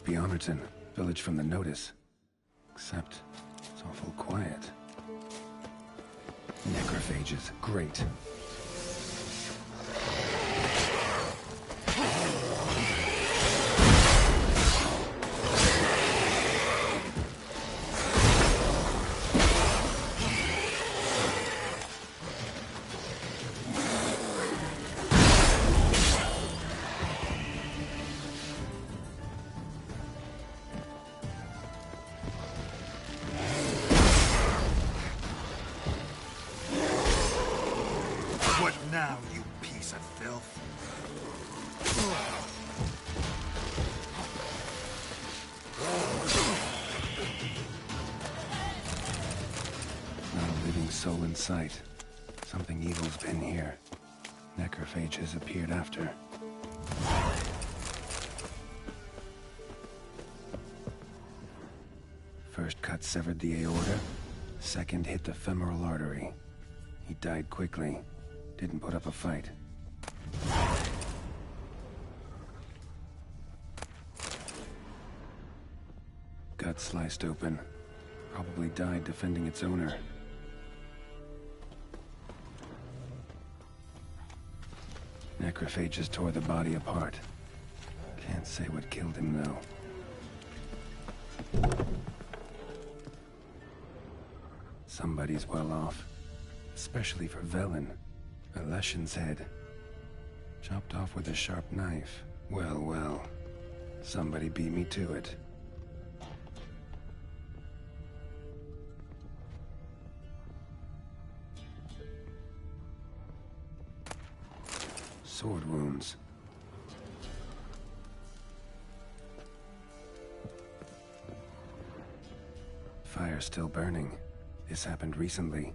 Must be Honorton, village from the notice. Except, it's awful quiet. Necrophages, great. What now, you piece of filth? Not a living soul in sight. Something evil's been here. Necrophage has appeared after. First cut severed the aorta. Second hit the femoral artery. He died quickly. Didn't put up a fight. Gut sliced open. Probably died defending its owner. Necrophages tore the body apart. Can't say what killed him, though. Somebody's well off. Especially for Velen. A Leshen's head. Chopped off with a sharp knife. Well, well. Somebody beat me to it. Sword wounds. Fire still burning. This happened recently.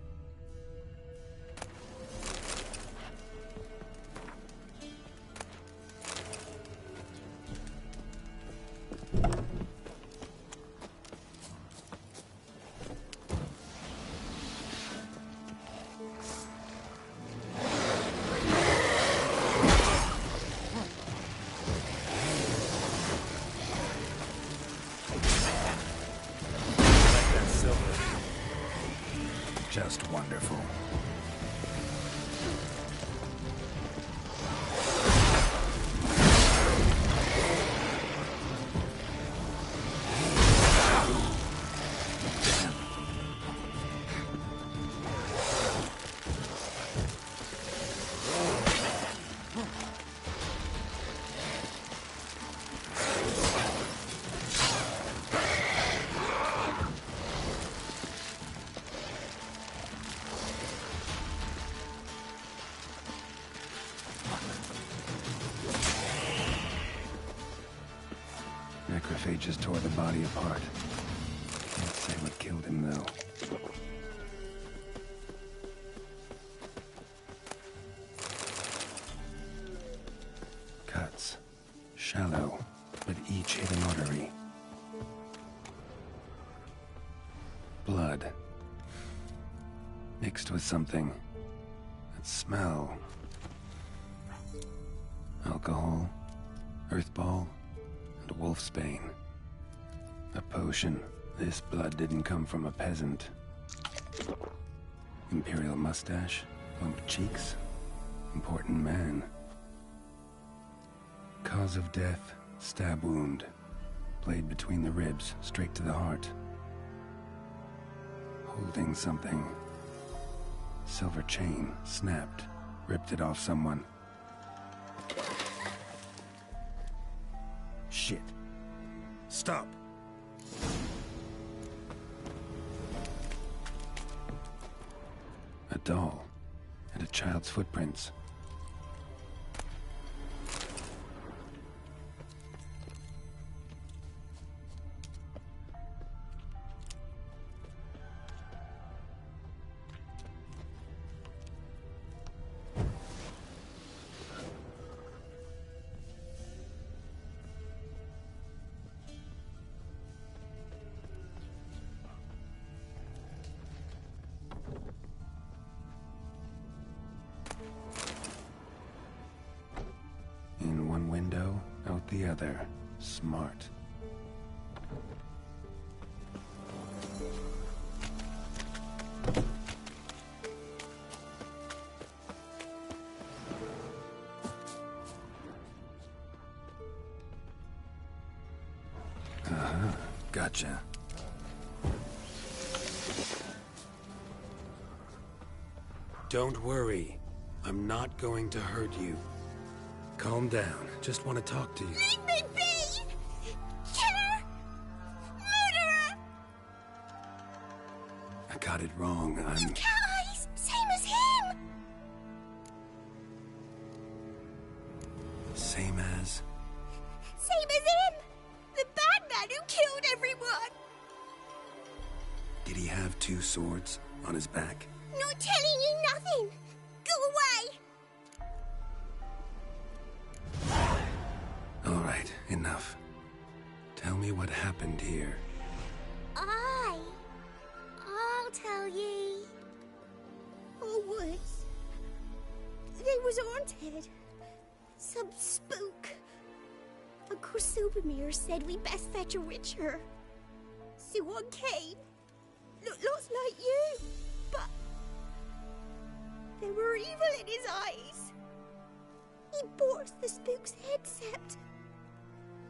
Just wonderful. Necrophages tore the body apart. Can't say what killed him, though. Cuts. Shallow, but each hit an artery. Blood. Mixed with something. That smell. Alcohol. Earthball. Wolfsbane. A potion. This blood didn't come from a peasant. Imperial mustache, plump cheeks. Important man. Cause of death, stab wound. Blade between the ribs, straight to the heart. Holding something. Silver chain, snapped. Ripped it off someone. Shit. Stop. A doll. And a child's footprints. In one window, out the other. Smart. Gotcha. Don't worry. I'm not going to hurt you. Calm down. Just want to talk to you. Leave me be! Killer! Murderer! I got it wrong. You've cat eyes! Same as him! Same as... Same as him! The bad man who killed everyone! Did he have two swords on his back? Not telling you nothing! Go away! All right, enough. Tell me what happened here. I'll tell ye. Oh, woods. They was haunted. Some spook. Uncle Supermere said we best fetch a witcher. So one came. Looks like you, but there were evil in his eyes. He bought the spook's headset.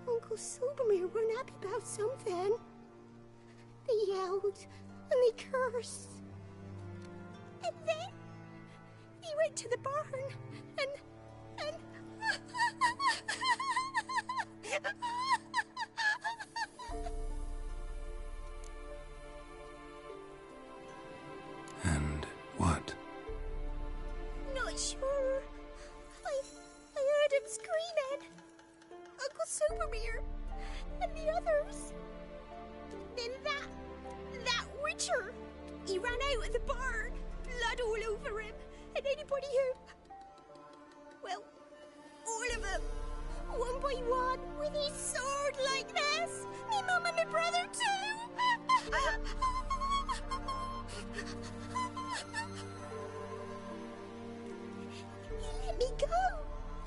Uncle Supermere weren't happy about something. They yelled and they cursed. And then he went to the barn and And what? Not sure. I heard him screaming. Uncle Supermere and the others. Then that witcher. He ran out of the barn, blood all over him, and anybody who... Well, all of them, one by one, with his sword like this. Me mum and my brother too. He let me go.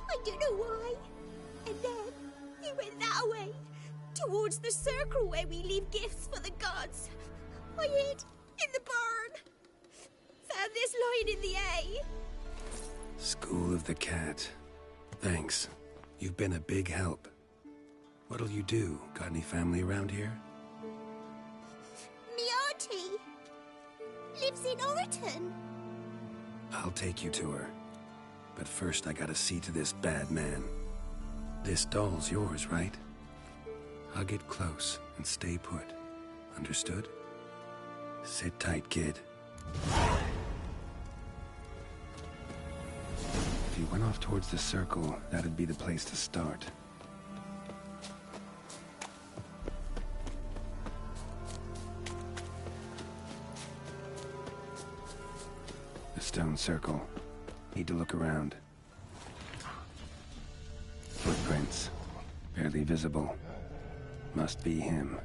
I don't know why. And then he went that way, towards the circle where we leave gifts for the gods. I hid in the barn. Found this line in the A. School of the Cat. Thanks. You've been a big help. What'll you do? Got any family around here? Me auntie lives in Orton. I'll take you to her. But first I gotta see to this bad man. This doll's yours, right? Hug it close and stay put. Understood? Sit tight, kid. If you went off towards the circle, that'd be the place to start. The stone circle. Need to look around. Footprints. Barely visible. Must be him.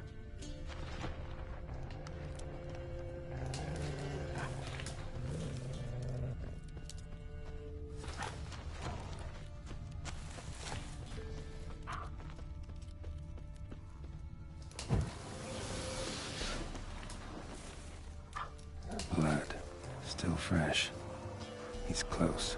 Blood. Still fresh. He's close.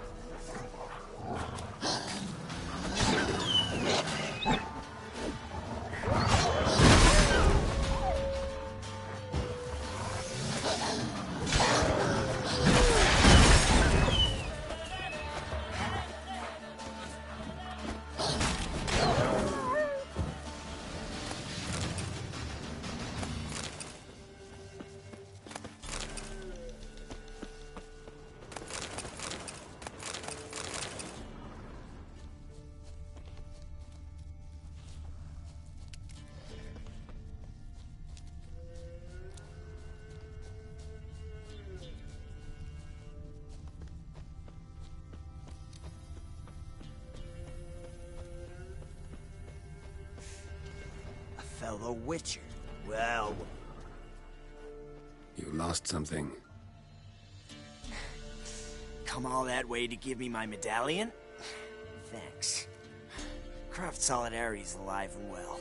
Fellow Witcher. Well... You lost something. Come all that way to give me my medallion? Thanks. Craft Solidarity's alive and well.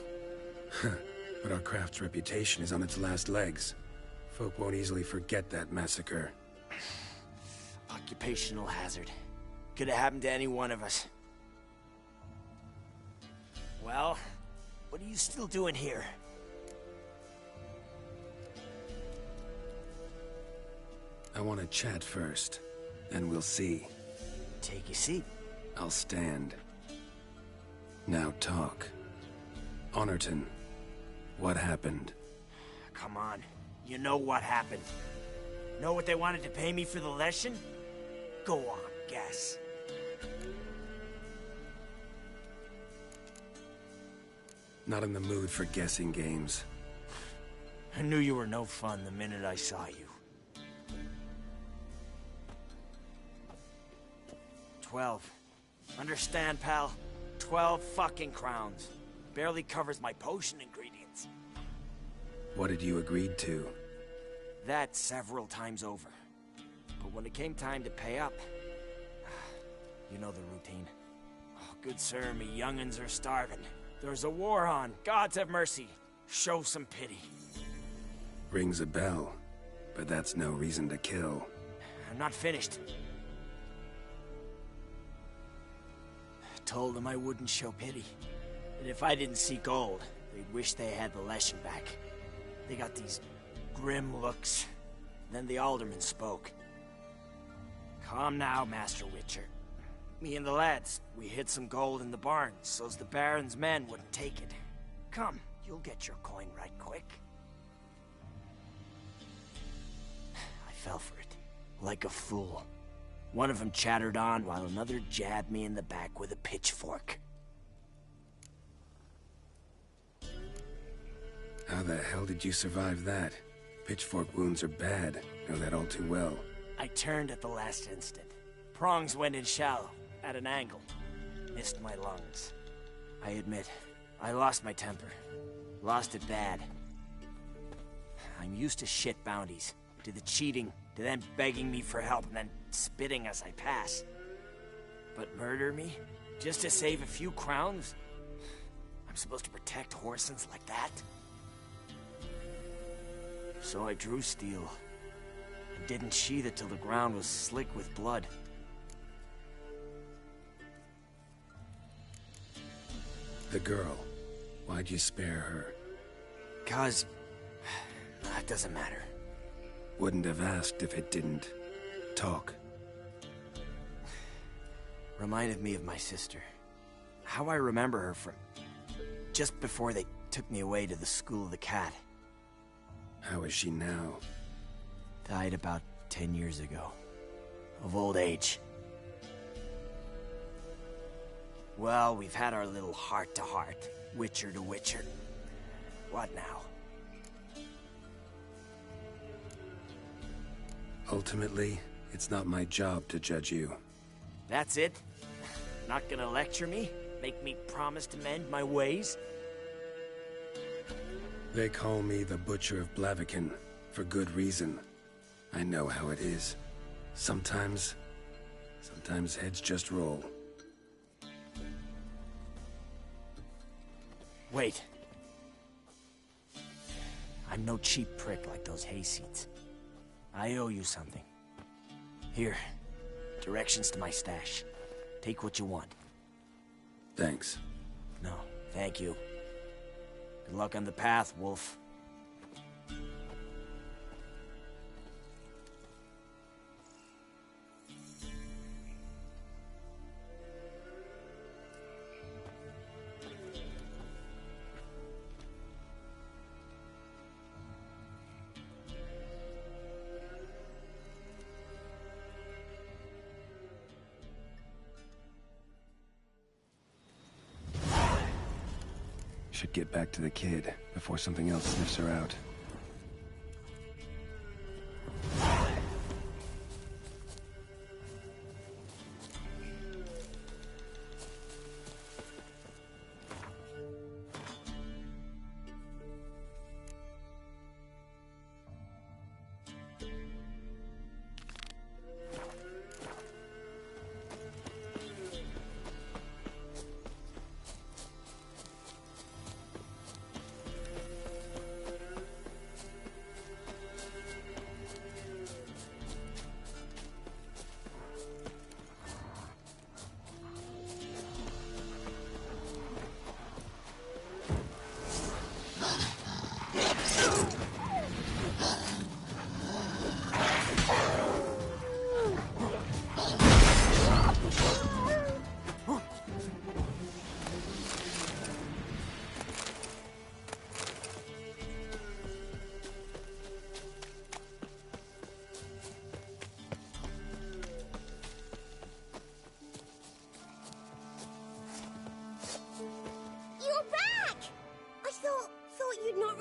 But our craft's reputation is on its last legs. Folk won't easily forget that massacre. Occupational hazard. Could have happened to any one of us. Well, what are you still doing here? I want to chat first, and we'll see. Take your seat. I'll stand. Now talk. Honorton, what happened? Come on. You know what happened. Know what they wanted to pay me for the lesson? Go on, guess. Not in the mood for guessing games. I knew you were no fun the minute I saw you. 12. Understand, pal? 12 fucking crowns. Barely covers my potion ingredients. What did you agree to? That several times over. But when it came time to pay up... You know the routine. Oh, good sir, me young'uns are starving. There's a war on. Gods have mercy. Show some pity. Rings a bell, but that's no reason to kill. I'm not finished. Told them I wouldn't show pity. That if I didn't see gold, they'd wish they had the lesson back. They got these grim looks. Then the alderman spoke. Calm now, Master Witcher. Me and the lads, we hid some gold in the barn, so's the Baron's men wouldn't take it. Come, you'll get your coin right quick. I fell for it, like a fool. One of them chattered on while another jabbed me in the back with a pitchfork. How the hell did you survive that? Pitchfork wounds are bad. Know that all too well. I turned at the last instant. Prongs went in shallow, at an angle. Missed my lungs. I admit, I lost my temper. Lost it bad. I'm used to shit bounties. To the cheating, to them begging me for help, and then spitting as I pass. But murder me? Just to save a few crowns? I'm supposed to protect Horsens like that? So I drew steel. And didn't sheathe it till the ground was slick with blood. The girl. Why'd you spare her? 'Cause... that doesn't matter. Wouldn't have asked if it didn't. Talk. Reminded me of my sister. How I remember her from... just before they took me away to the School of the Cat. How is she now? Died about 10 years ago. Of old age. Well, we've had our little heart-to-heart. Witcher to Witcher. What now? Ultimately, it's not my job to judge you. That's it? Not gonna lecture me? Make me promise to mend my ways? They call me the Butcher of Blaviken, for good reason. I know how it is. Sometimes heads just roll. Wait. I'm no cheap prick like those hayseeds. I owe you something. Here, directions to my stash. Take what you want. Thanks. No, thank you. Good luck on the path, Wolf. Should get back to the kid before something else sniffs her out.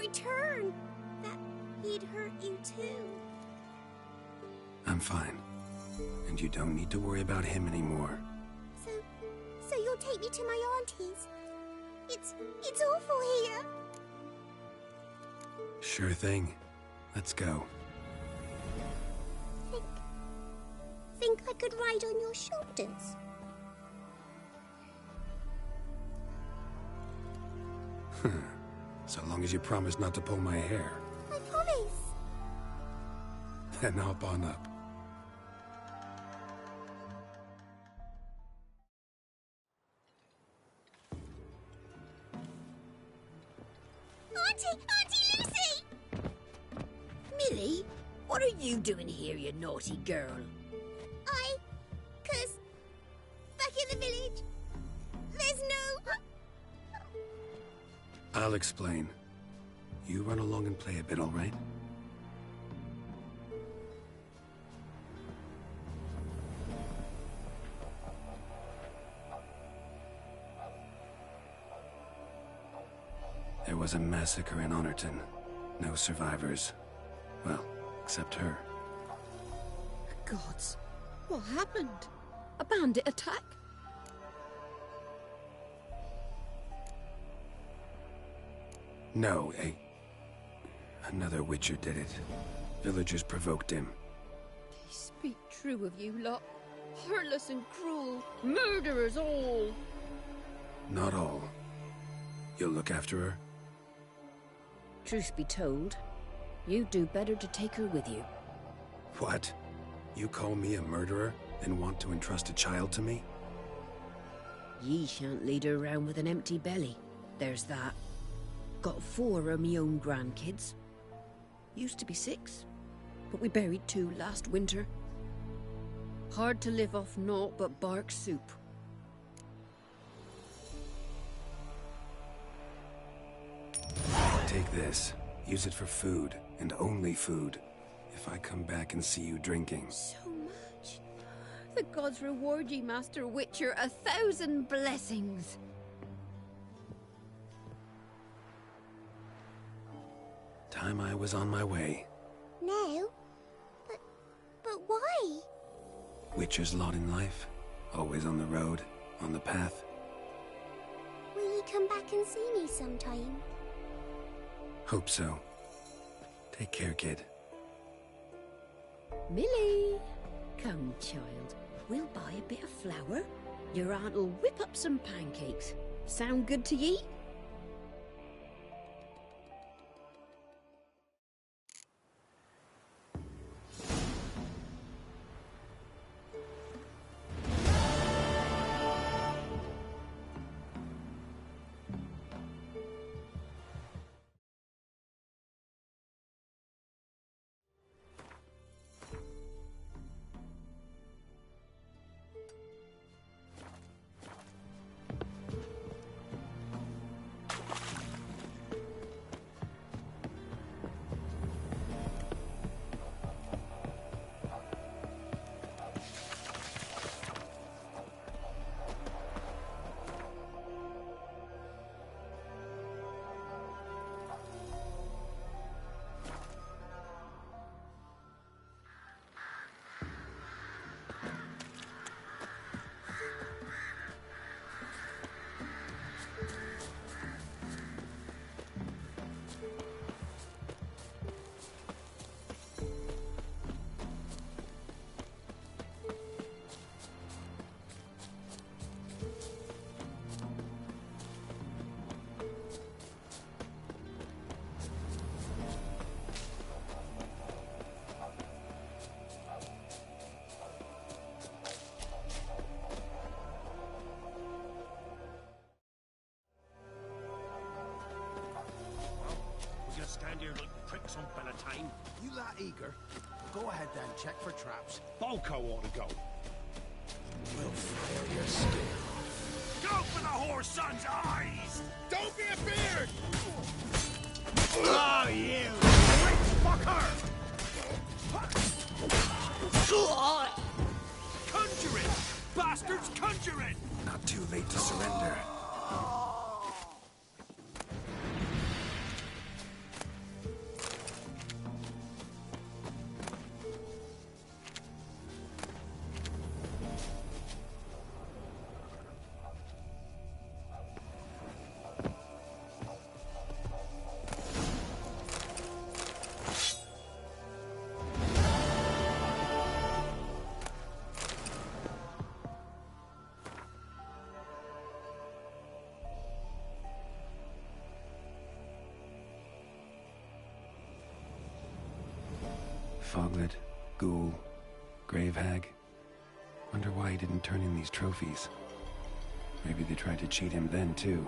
return, that he'd hurt you too. I'm fine. And you don't need to worry about him anymore. So you'll take me to my auntie's? It's awful here. Sure thing. Let's go. Think I could ride on your shoulders? So long as you promise not to pull my hair. I promise. Then hop on up. Auntie Lucy! Millie, what are you doing here, you naughty girl? 'Cause back in the village, there's no... I'll explain. You run along and play a bit, all right? There was a massacre in Honorton. No survivors. Well, except her. Gods, what happened? A bandit attack? No, another Witcher did it. Villagers provoked him. They speak true of you lot. Heartless and cruel. Murderers all. Not all. You'll look after her? Truth be told, you'd do better to take her with you. What? You call me a murderer and want to entrust a child to me? Ye shan't lead her around with an empty belly. There's that. Got 4 of me own grandkids. Used to be 6, but we buried 2 last winter. Hard to live off naught but bark soup. Take this. Use it for food, and only food. If I come back and see you drinking. So much. The gods reward ye, Master Witcher, 1,000 blessings. Time I was on my way. No? But why? Witcher's lot in life. Always on the road, on the path. Will you come back and see me sometime? Hope so. Take care, kid. Millie! Come, child. We'll buy a bit of flour. Your aunt'll whip up some pancakes. Sound good to ye? Stand here like pricks on Bellatane. You that eager? Go ahead then, check for traps. Balco ought to go. We'll fire your skin. Go for the whore's son's eyes! Don't be afeared! Oh, you! Rich fucker! Conjure it! Bastards, conjure it! Not too late to surrender. Foglet, Ghoul, Gravehag. Wonder why he didn't turn in these trophies. Maybe they tried to cheat him then, too.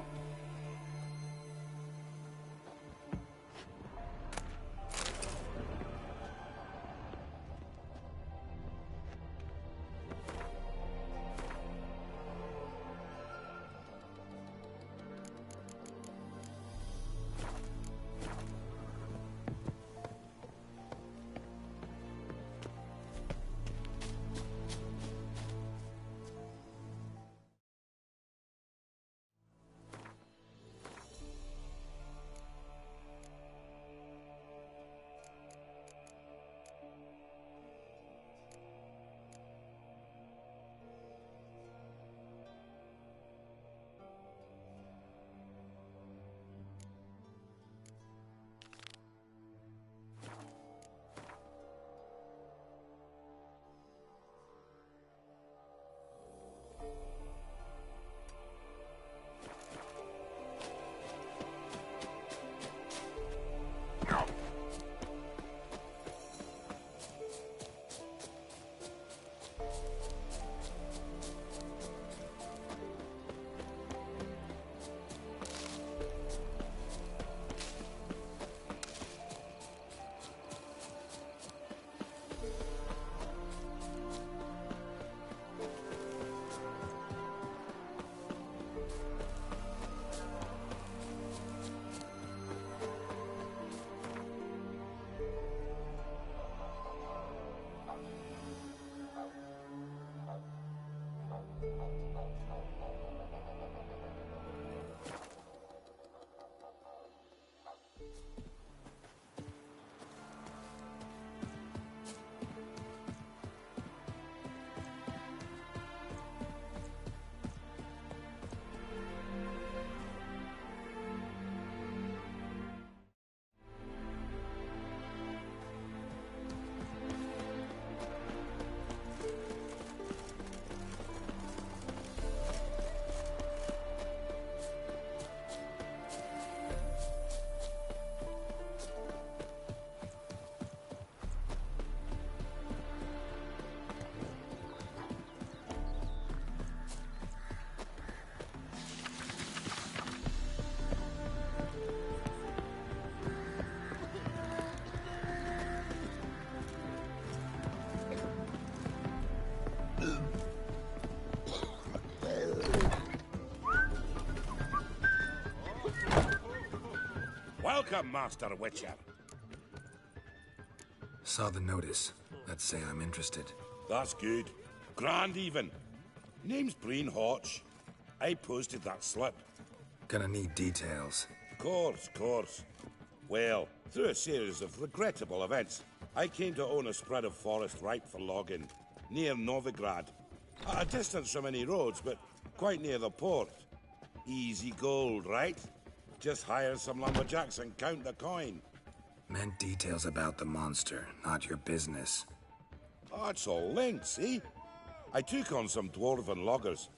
Welcome, Master Witcher. Saw the notice. Let's say I'm interested. That's good. Grand, even. Name's Breen Hotch. I posted that slip. Gonna need details. Course. Well, through a series of regrettable events, I came to own a spread of forest ripe for logging, near Novigrad. At a distance from any roads, but quite near the port. Easy gold, right? Just hire some lumberjacks and count the coin. Meant details about the monster, not your business. Oh, it's all linked, see? I took on some dwarven loggers,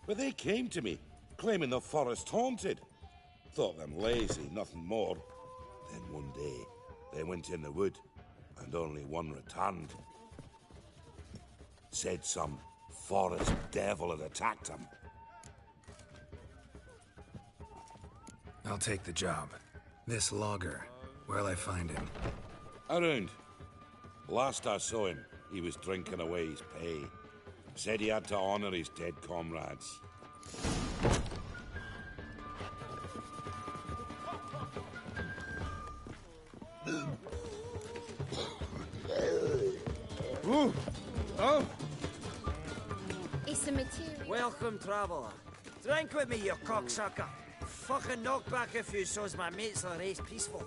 but they came to me, claiming the forest haunted. Thought them lazy, nothing more. Then one day, they went in the wood, and only one returned. Said some forest devil had attacked him. I'll take the job. This logger, where'll I find him? Around. Last I saw him, he was drinking away his pay. Said he had to honor his dead comrades. Ooh! Oh! It's a material. Welcome, traveller. Drink with me, you cocksucker. Fucking knock back if you so's my mates the race peaceful.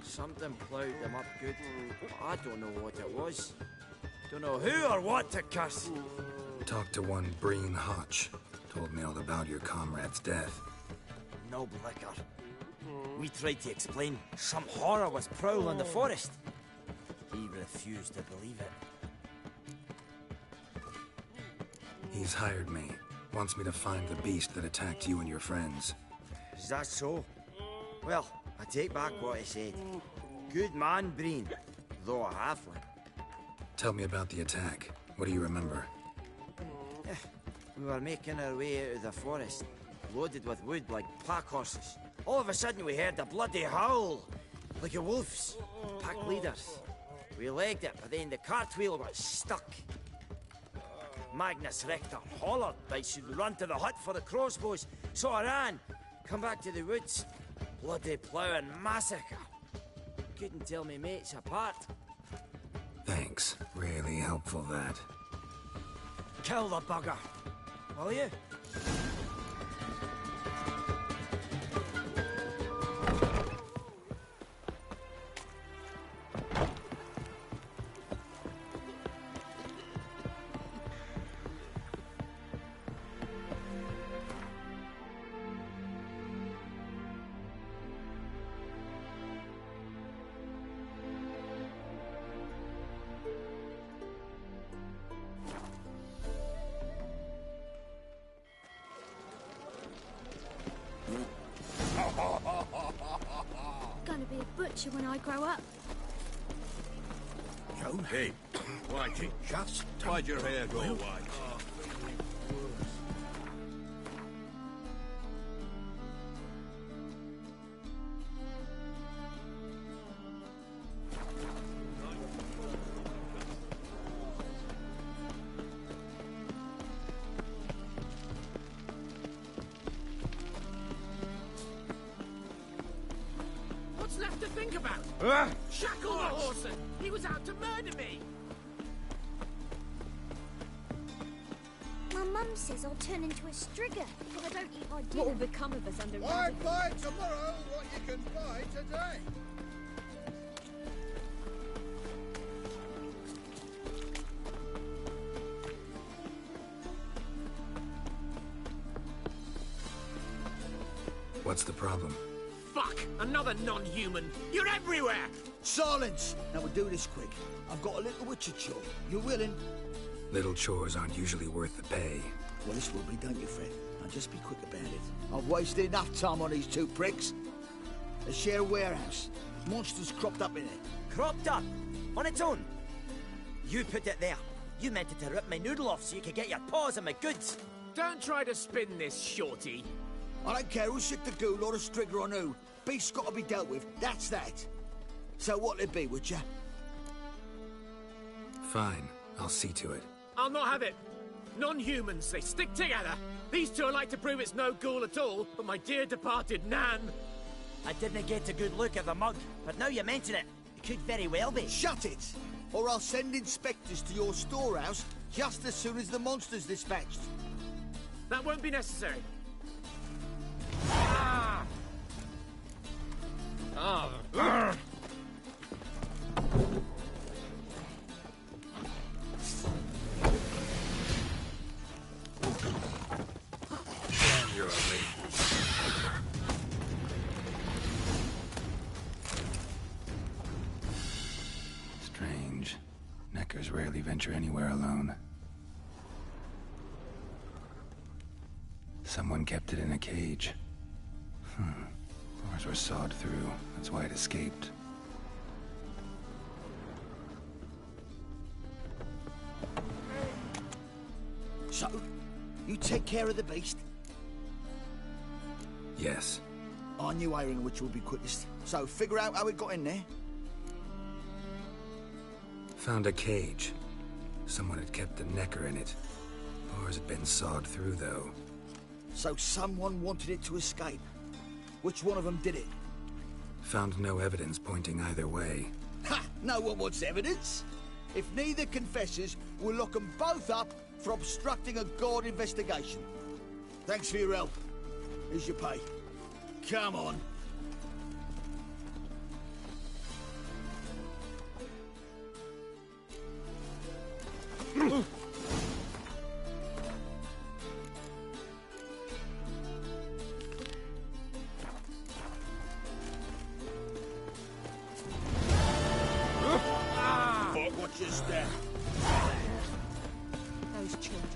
Something ploughed them up good, but I don't know what it was. Don't know who or what to curse. Talked to one Breen Hotch. Told me all about your comrade's death. No blicker. We tried to explain some horror was prowling the forest. He refused to believe it. He's hired me. Wants me to find the beast that attacked you and your friends. Is that so? Well, I take back what I said. Good man, Breen. though a halfling. Tell me about the attack. What do you remember? We were making our way out of the forest, loaded with wood like pack horses. All of a sudden we heard a bloody howl, like a wolf's. Pack leaders. We legged it, but then the cartwheel was stuck. Magnus Rector hollered I should run to the hut for the crossbows, so I ran. Come back to the woods. Bloody plough and massacre. Couldn't tell me mates apart. Thanks. Really helpful, that. Kill the bugger. Will you? Gonna be a butcher when I grow up. Joan? Hey, Whitey, Just why'd your hair go white? What's left to think about? Shackle the horse! He was out to murder me! My mum says I'll turn into a strigger if I don't eat my dinner. What will become of us under Why Radic? buy tomorrow what you can buy today? What's the problem? Fuck! Another non-human! You're everywhere! Silence! Now we'll do this quick. I've got a little witcher chore. You willing? Little chores aren't usually worth the pay. Well, this will be, don't you, Fred? Now just be quick about it. I've wasted enough time on these two pricks. They share a warehouse. Monsters cropped up in it. Cropped up? On its own? You put it there. You meant it to rip my noodle off so you could get your paws on my goods. Don't try to spin this, shorty. I don't care who's sick the ghoul or the strigger on who. Beast's got to be dealt with. That's that. So what'll it be, would ya? Fine. I'll see to it. I'll not have it. Non-humans, they stick together. These two are like to prove it's no ghoul at all, but my dear departed Nan. I didn't get a good look at the mug, but now you mention it, it could very well be. Shut it! Or I'll send inspectors to your storehouse just as soon as the monster's dispatched. That won't be necessary. Ah! Ah! You're ugly. Strange. Neckers rarely venture anywhere alone. Someone kept it in a cage. Doors were sawed through. That's why it escaped. So, you take care of the beast? Yes. I knew hiring which would be quickest. So, figure out how it got in there. Found a cage. Someone had kept the necker in it. Bars had been sawed through, though. So someone wanted it to escape. Which one of them did it? Found no evidence pointing either way. Ha! No one wants evidence. If neither confesses, we'll lock them both up for obstructing a guard investigation. Thanks for your help. Here's your pay. Come on. Watch your step. Those children.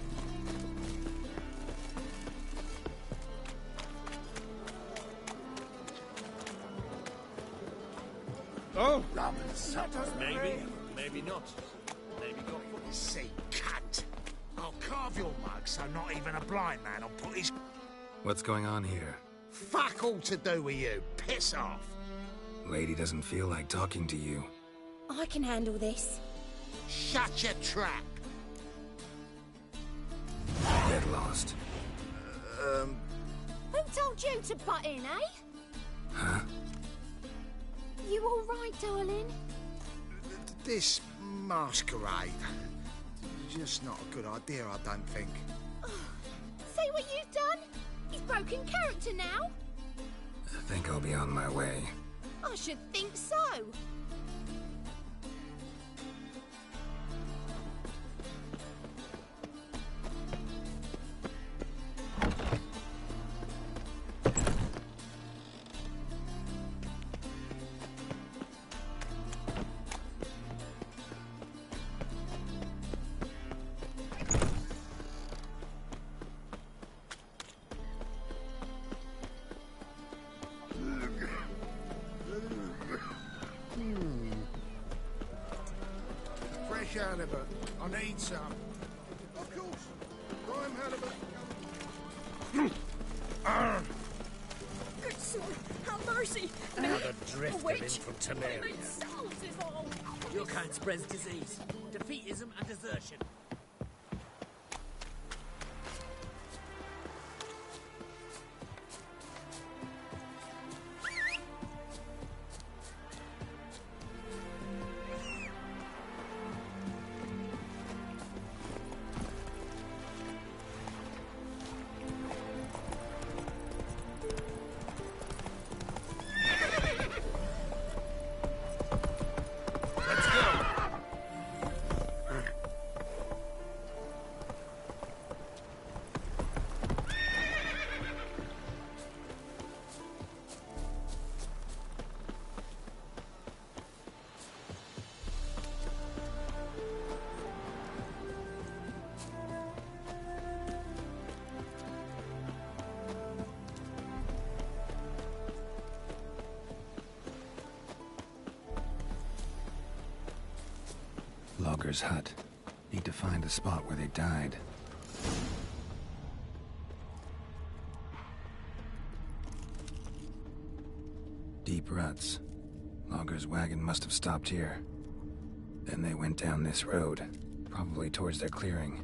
Oh! Maybe, maybe not. Maybe got foot. See, cunt. I'll carve your mug so not even a blind man will put his... What's going on here? Fuck all to do with you. Piss off. Lady doesn't feel like talking to you. I can handle this. Shut your trap. Get lost. Who told you to butt in, eh? Huh? You all right, darling? This masquerade. Just not a good idea, I don't think. See what you've done? He's broken character now. I think I'll be on my way. I should think so. Fresh halibut. I need some. Of course. Prime halibut. Good soul, have mercy. Now the drift Witch. of infant Temeria. Souls is all. Your kind spreads disease, defeatism and desertion. Logger's hut. Need to find the spot where they died. Deep ruts. Logger's wagon must have stopped here. Then they went down this road, probably towards their clearing.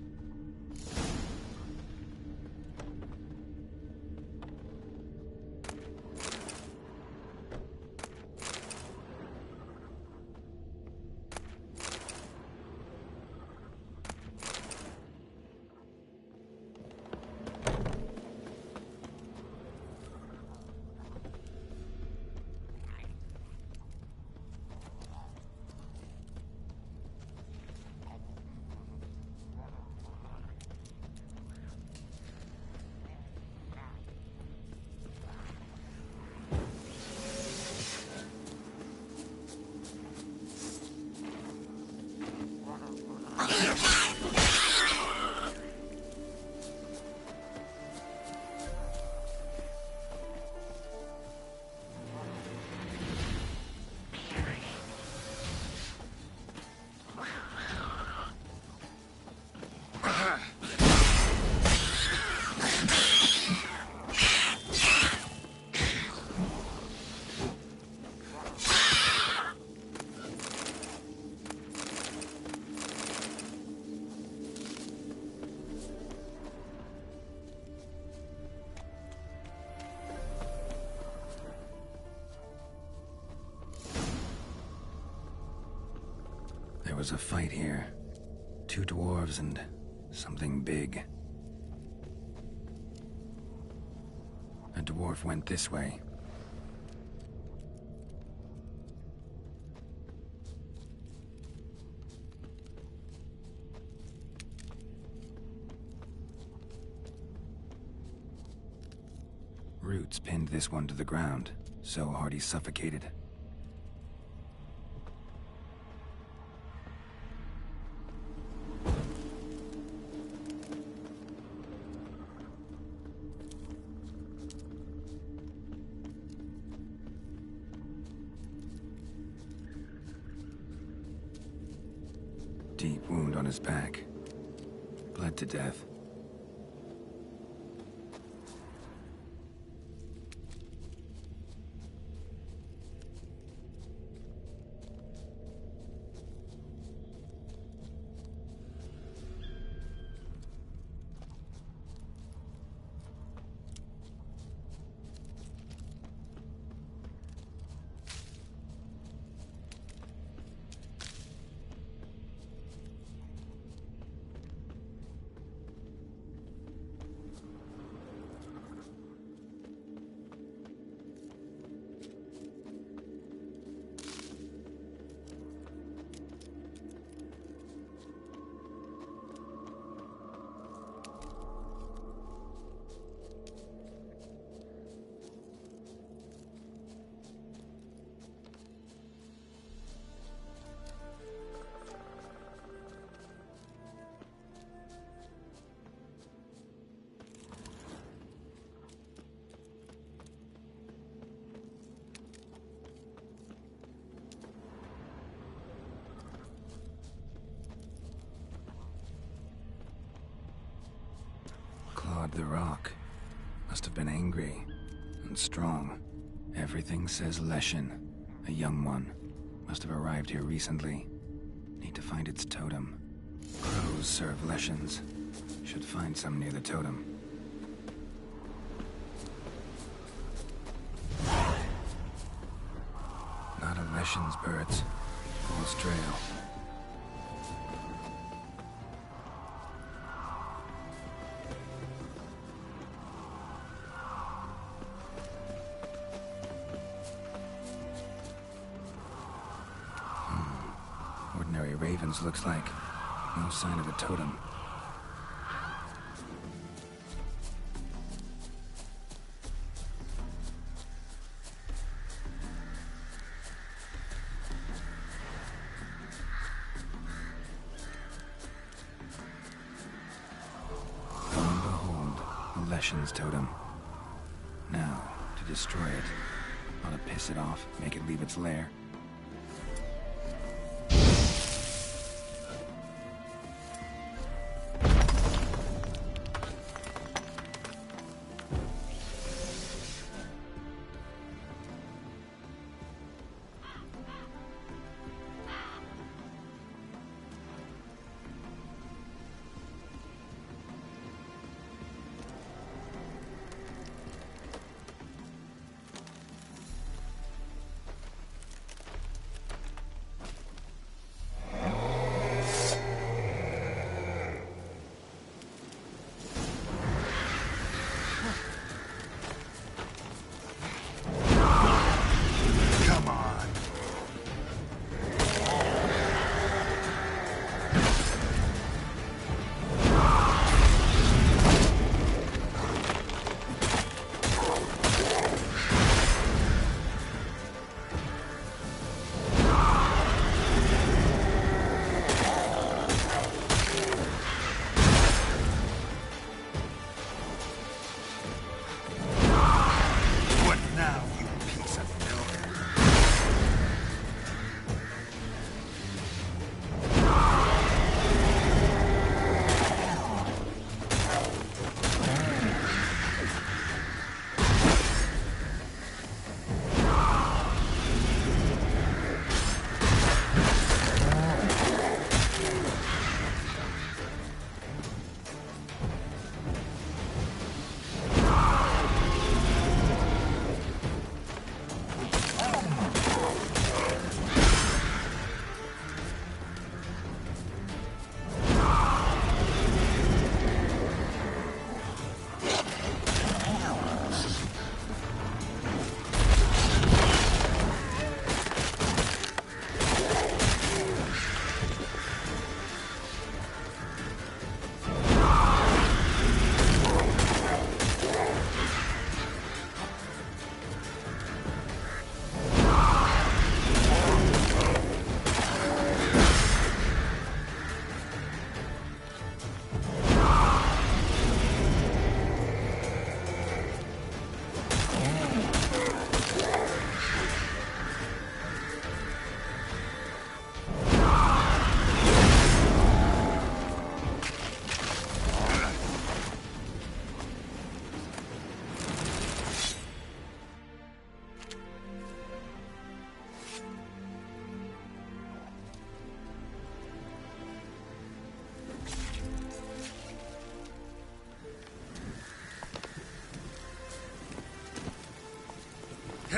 There was a fight here. 2 dwarves and something big. A dwarf went this way. Roots pinned this one to the ground, so hard he suffocated. deep wound on his back. Bled to death. Clawed the rock. Must have been angry and strong. Everything says Leshen, a young one. Must have arrived here recently. Need to find its totem. Crows serve Leshens. Should find some near the totem. Not a Leshen's birds. False trail. Ordinary ravens, looks like. No sign of a totem. Lo and behold, a Leshen's totem. Now, to destroy it. Ought to piss it off, make it leave its lair.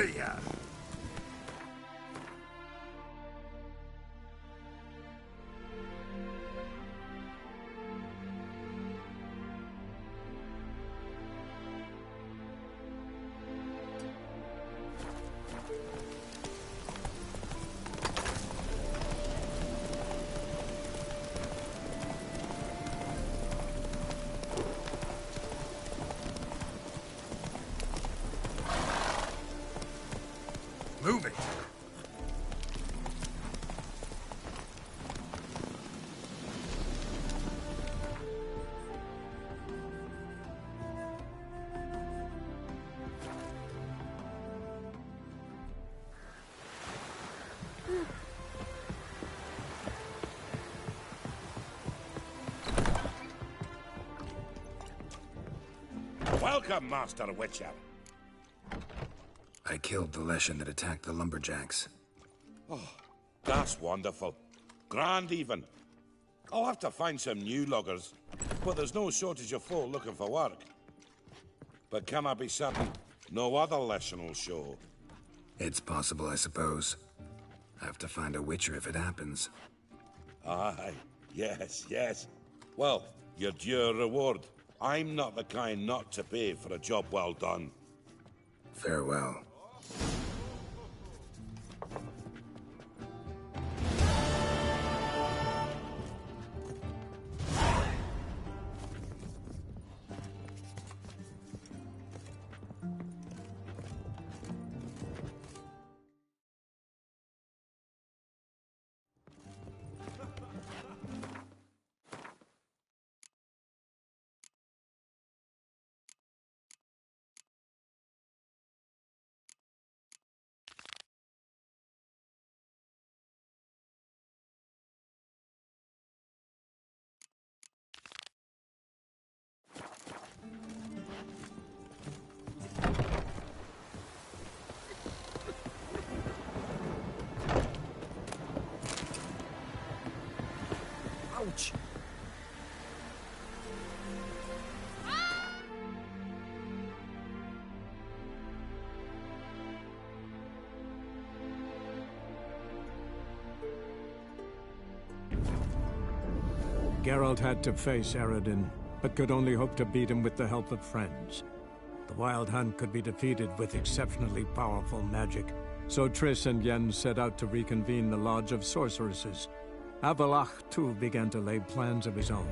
warrior! Move it! Welcome, Master Witcher. I killed the Leshen that attacked the lumberjacks. That's wonderful. Grand, even. I'll have to find some new loggers, but there's no shortage of folk looking for work. But can I be certain no other Leshen will show? It's possible, I suppose. I have to find a Witcher if it happens. Aye, yes, yes. Well, your due reward. I'm not the kind not to pay for a job well done. Farewell. Ouch! Geralt had to face Eredin, but could only hope to beat him with the help of friends. The Wild Hunt could be defeated with exceptionally powerful magic, so Triss and Yen set out to reconvene the Lodge of Sorceresses. Avallac'h, too, began to lay plans of his own.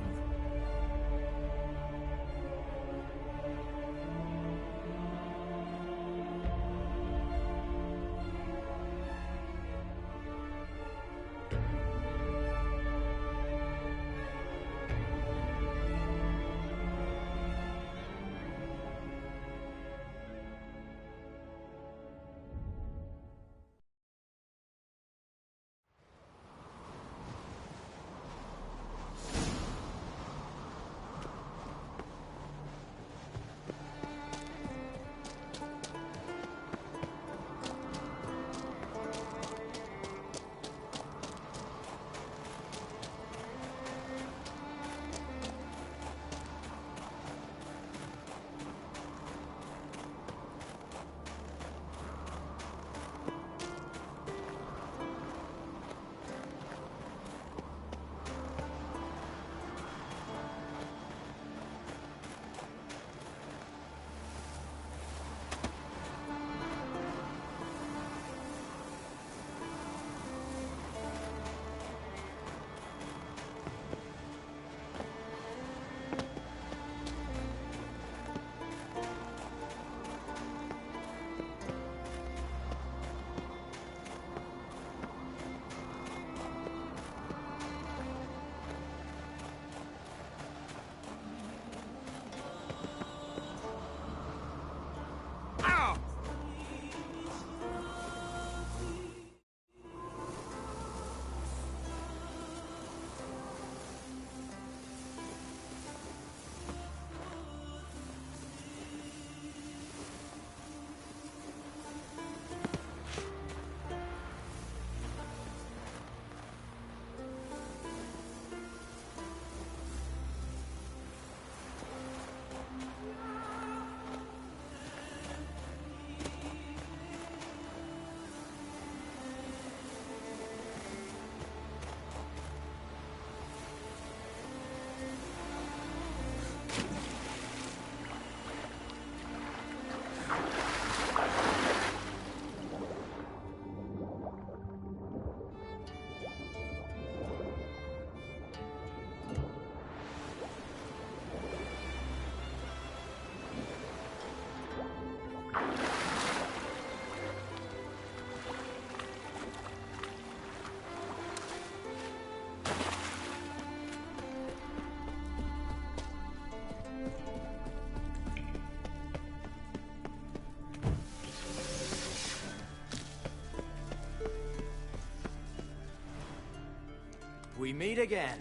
We meet again.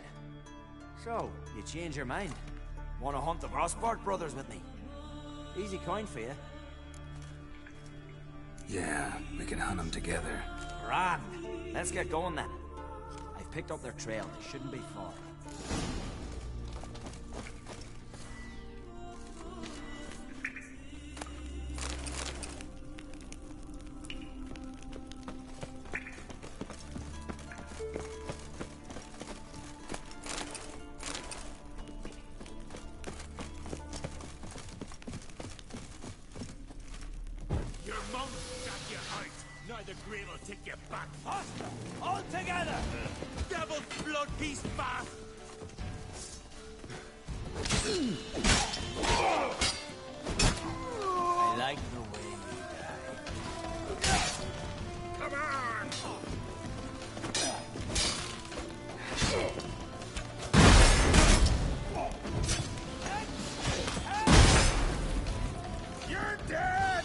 So, you change your mind? Want to hunt the Rossbart brothers with me? Easy coin for you. Yeah, we can hunt them together. Grand. Let's get going then. I've picked up their trail. They shouldn't be far. Your mum got you out. Neither grave will take you back. Faster! All together! Devil's blood beast bath! I like the way you die. Come on! You're dead!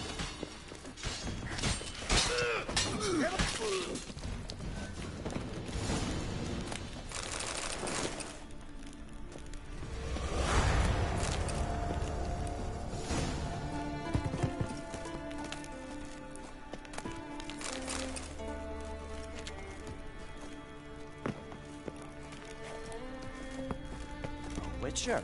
A witcher, eh?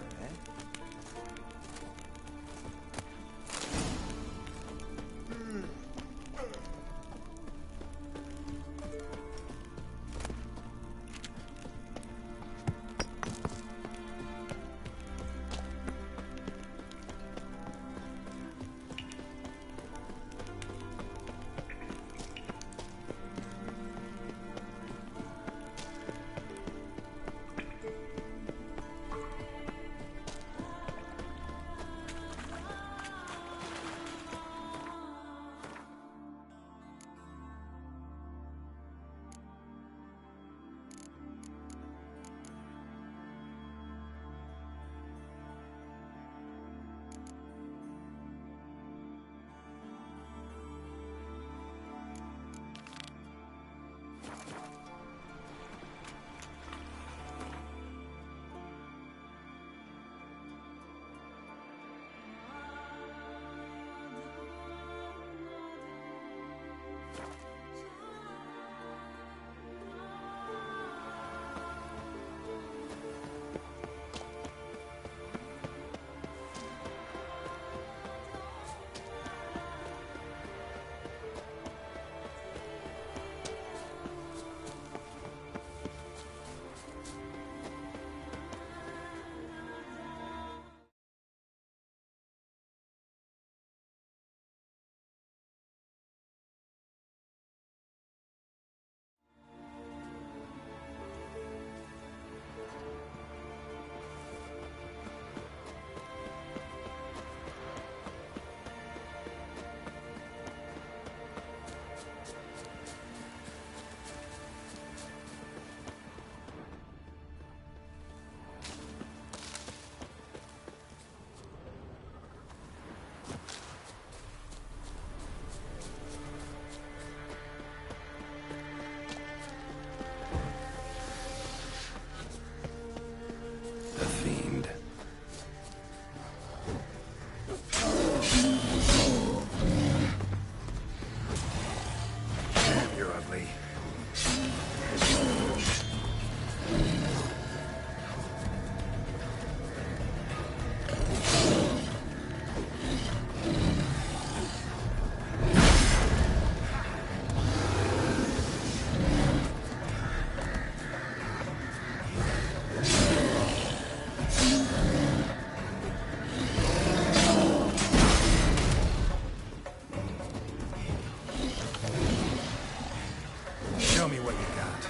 The fiend. You're ugly. Show me what you got.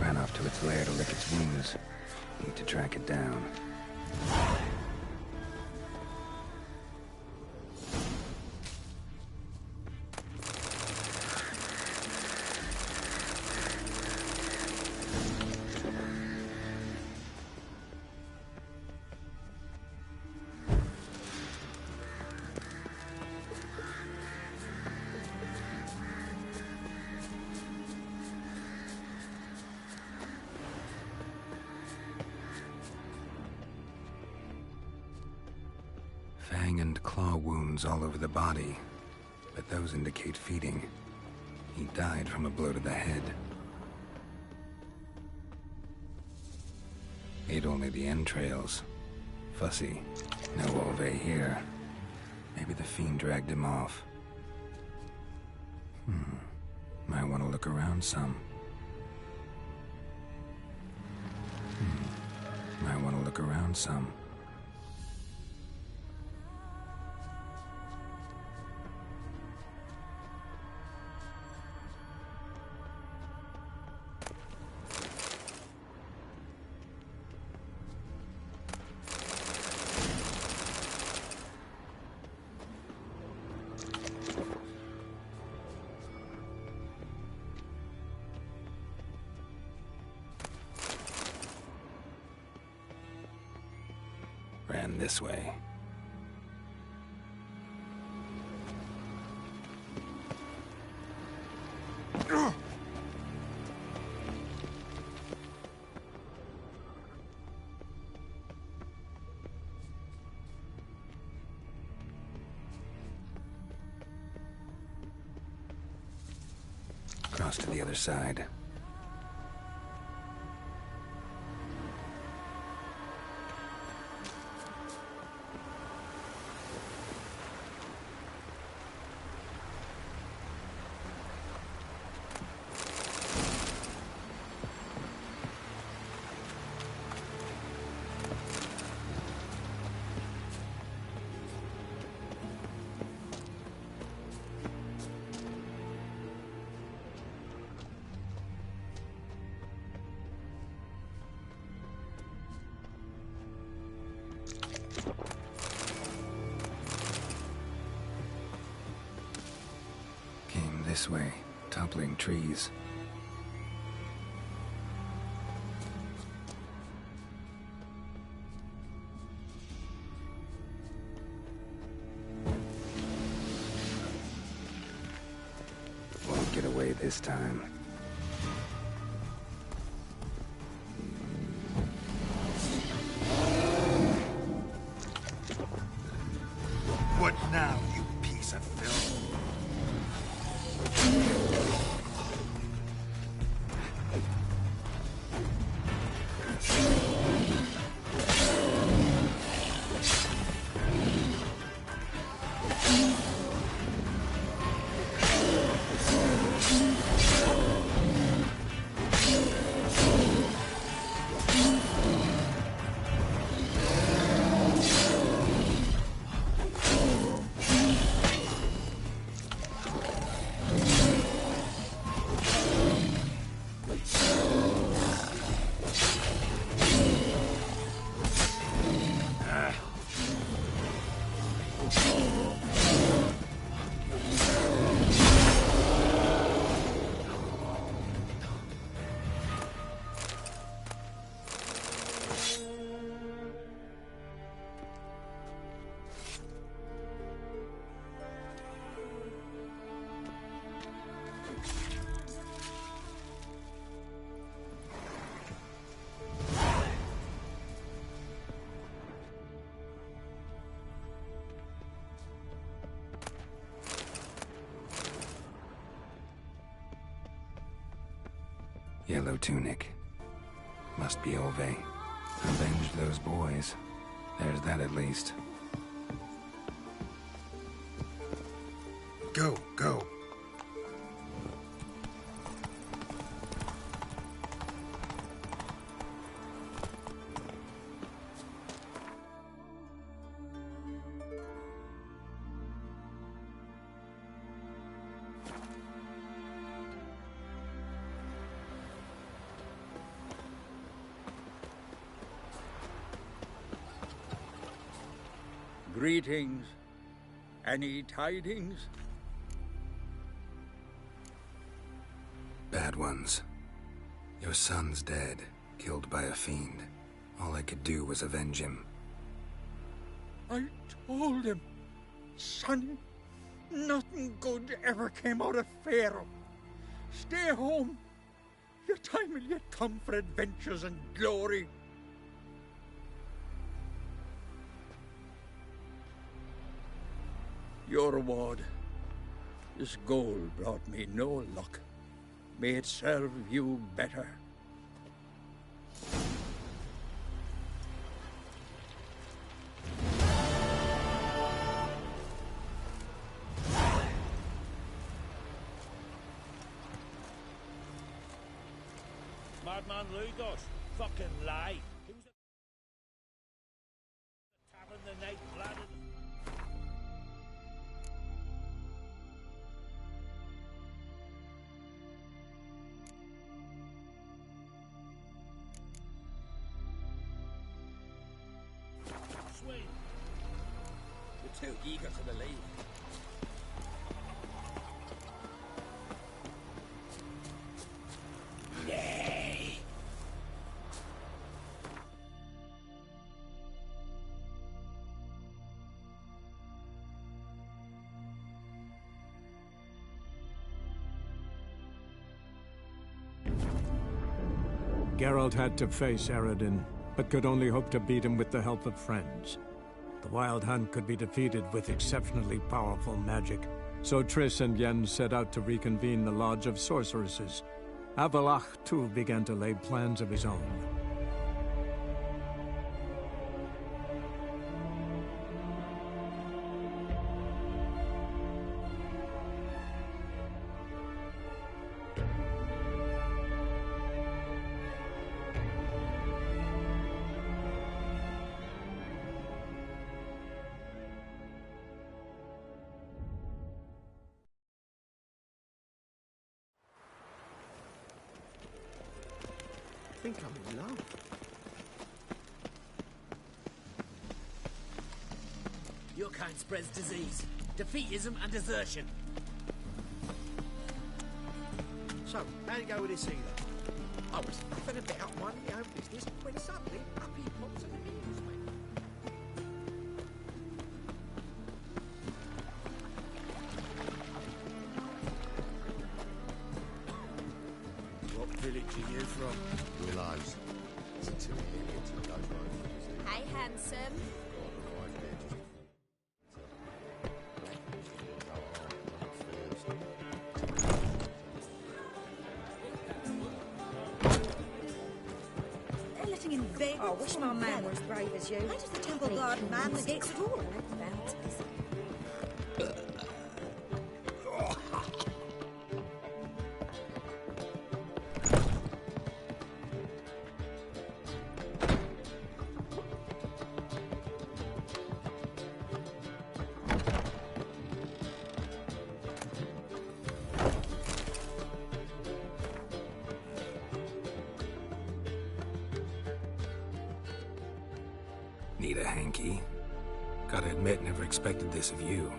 Ran off to its lair to lick its wounds. Need to track it down. fang and claw wounds all over the body, but those indicate feeding. He died from a blow to the head. Ate only the entrails. Fussy. No Olve here. Maybe the fiend dragged him off. Might want to look around some. Might want to look around some. Ran this way. Cross to the other side. This way, toppling trees. Won't get away this time. What now, you piece of filth? Yellow tunic. Must be Olve. Avenged those boys. There's that at least. Go, go. Greetings. Any tidings? Bad ones. Your son's dead, killed by a fiend. All I could do was avenge him. I told him, Sonny, nothing good ever came out of Pharaoh. Stay home. Your time will yet come for adventures and glory. Your reward. This gold brought me no luck. May it serve you better. Madman Lugos, fucking lie. He was a tavern the night blood. Swing. You're too eager to believe. Nay. Geralt had to face Eredin, but could only hope to beat him with the help of friends. The Wild Hunt could be defeated with exceptionally powerful magic, so Triss and Yen set out to reconvene the Lodge of Sorceresses. Avallac'h, too, began to lay plans of his own. I think I'm in love. Your kind spreads disease, defeatism and desertion. So, how'd it go with this healer? I was nothing about minding my own business when suddenly up he pops in the news, mate. What village are you from? Willows. It's intimidating until it goes right. Hi, handsome. They're letting him beg. I wish my man were as brave as you. How does the temple guard man that gets it all? Need a hanky? Gotta admit, never expected this of you.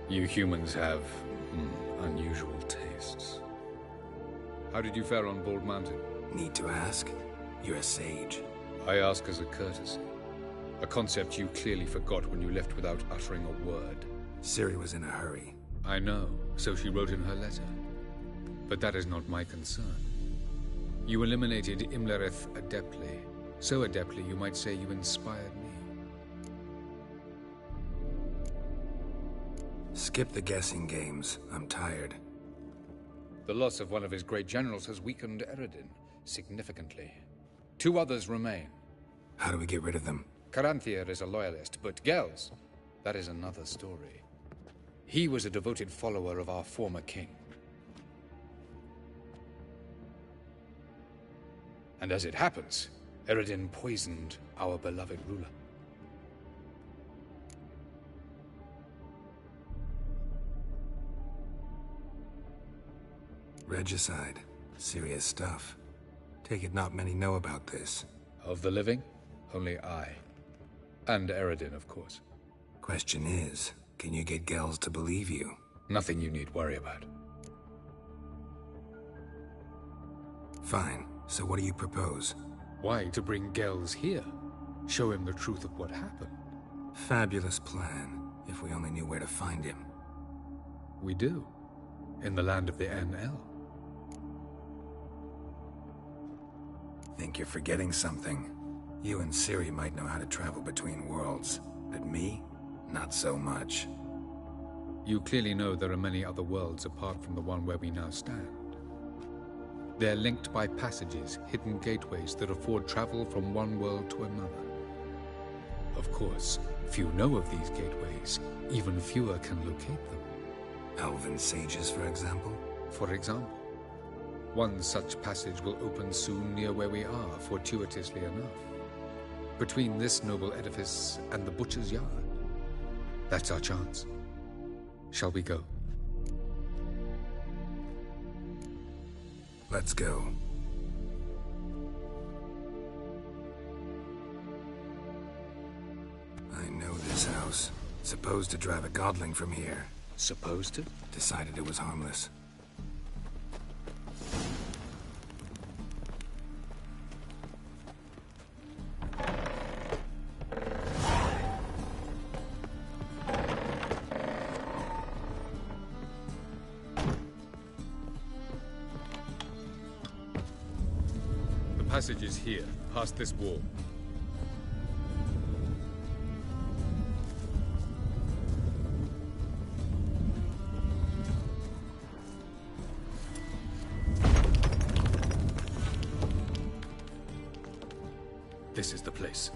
You humans have unusual tastes. How did you fare on Bald Mountain? Need to ask? You're a sage. I ask as a courtesy. A concept you clearly forgot when you left without uttering a word. Ciri was in a hurry. I know, so she wrote in her letter. But that is not my concern. You eliminated Imlerith adeptly. So adeptly, you might say you inspired me. Skip the guessing games. I'm tired. The loss of one of his great generals has weakened Eredin significantly. 2 others remain. How do we get rid of them? Caranthir is a loyalist, but Gels, that is another story. He was a devoted follower of our former king. And as it happens, Eredin poisoned our beloved ruler. Regicide. Serious stuff. Take it not many know about this. Of the living, only I. And Eredin, of course. Question is, can you get Gels to believe you? Nothing you need worry about. Fine. So what do you propose? Why, to bring Gels here. Show him the truth of what happened. Fabulous plan, if we only knew where to find him. We do. In the land of the NL. Think you're forgetting something. You and Ciri might know how to travel between worlds, but me? Not so much. You clearly know there are many other worlds apart from the one where we now stand. They're linked by passages, hidden gateways that afford travel from one world to another. Of course, few know of these gateways. Even fewer can locate them. Elven sages, for example? For example. One such passage will open soon near where we are, fortuitously enough. Between this noble edifice and the butcher's yard. That's our chance. Shall we go? Let's go. I know this house. Supposed to drive a godling from here. Supposed to? Decided it was harmless. The passage is here, past this wall. This is the place.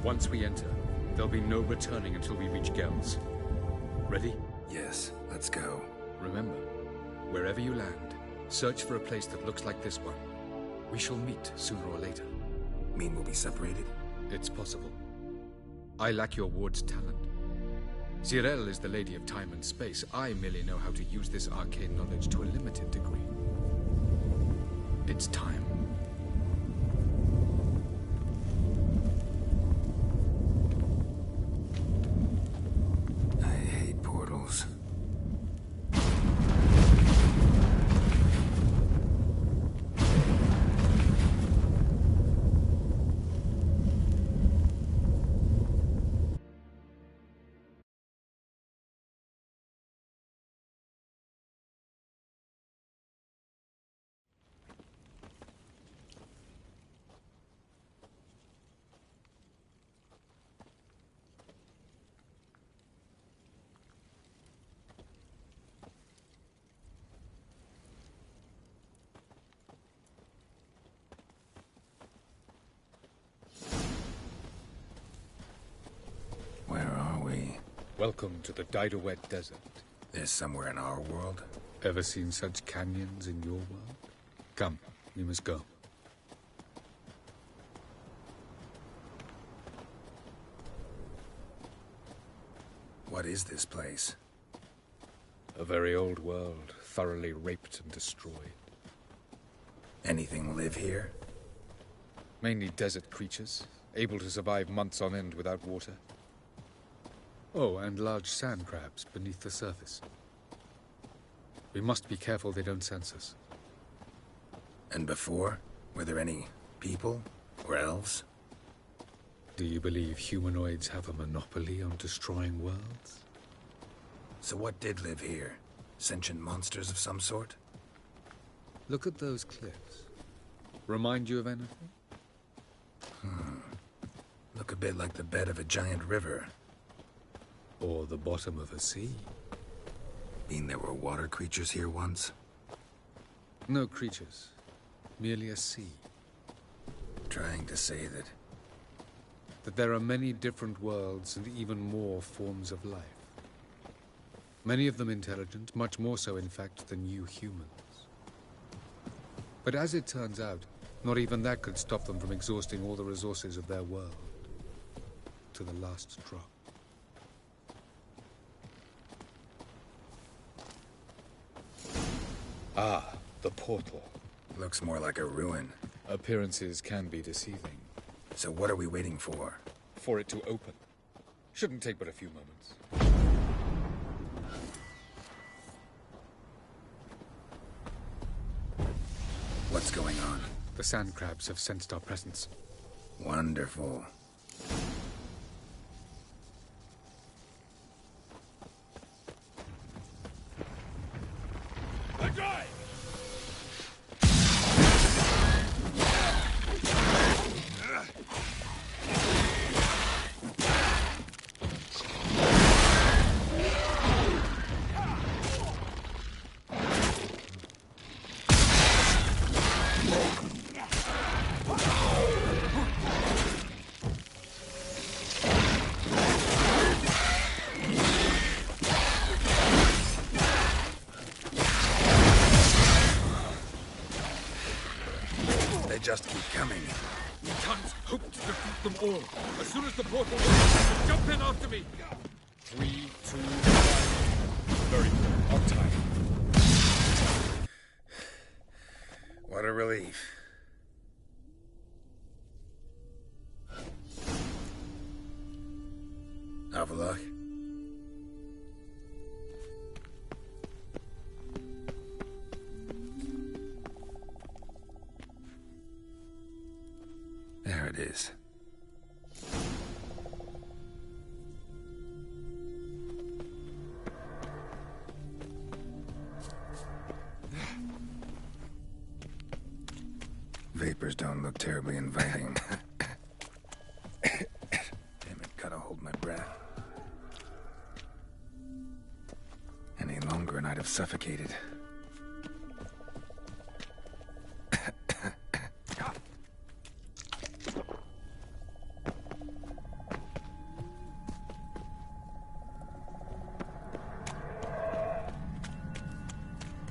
Once we enter, there'll be no returning until we reach Gells. Ready? Yes, let's go. Remember, wherever you land, search for a place that looks like this one. We shall meet sooner or later. Mean we'll be separated? It's possible. I lack your ward's talent. Zyrel is the Lady of Time and Space. I merely know how to use this arcane knowledge to a limited degree. It's time. I hate portals. Welcome to the Didowet Desert. There's somewhere in our world? Ever seen such canyons in your world? Come, we must go. What is this place? A very old world, thoroughly raped and destroyed. Anything live here? Mainly desert creatures, able to survive months on end without water. Oh, and large sand crabs beneath the surface. We must be careful they don't sense us. And before? Were there any people? Or elves? Do you believe humanoids have a monopoly on destroying worlds? So what did live here? Sentient monsters of some sort? Look at those cliffs. Remind you of anything? Look a bit like the bed of a giant river. Or the bottom of a sea. Mean there were water creatures here once? No creatures. Merely a sea. Trying to say that there are many different worlds and even more forms of life. Many of them intelligent, much more so in fact than you humans. But as it turns out, not even that could stop them from exhausting all the resources of their world. To the last drop. Ah, the portal. Looks more like a ruin. Appearances can be deceiving. So what are we waiting for? For it to open. Shouldn't take but a few moments. What's going on? The sand crabs have sensed our presence. Wonderful. just keep coming. We can't hope to defeat them all. As soon as the portal opens, jump in after me. 3, 2, 1. Very good. On time. What a relief. Avallac'h? There it is. Vapors don't look terribly inviting. Damn it, gotta hold my breath. Any longer and I'd have suffocated.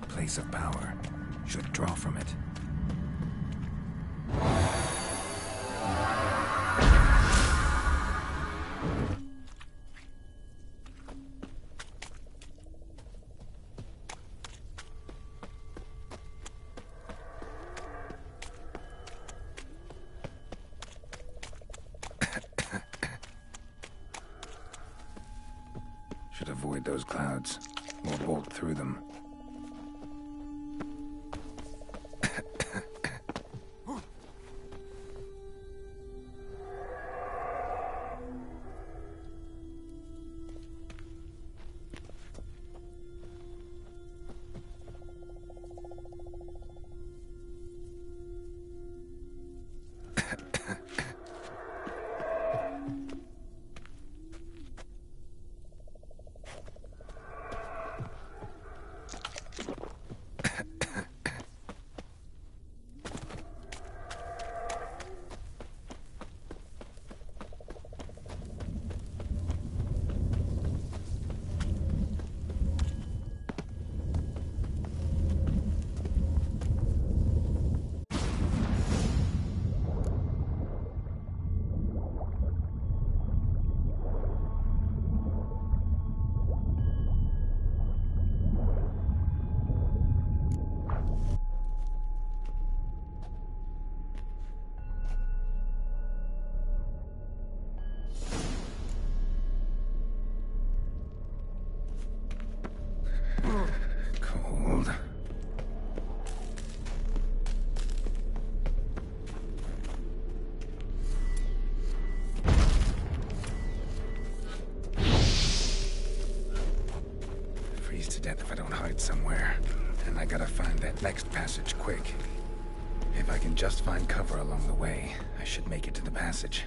Place of power. Should draw from it. Should avoid those clouds, or bolt through them. Cold. Freeze to death if I don't hide somewhere. And I gotta find that next passage quick. If I can just find cover along the way, I should make it to the passage.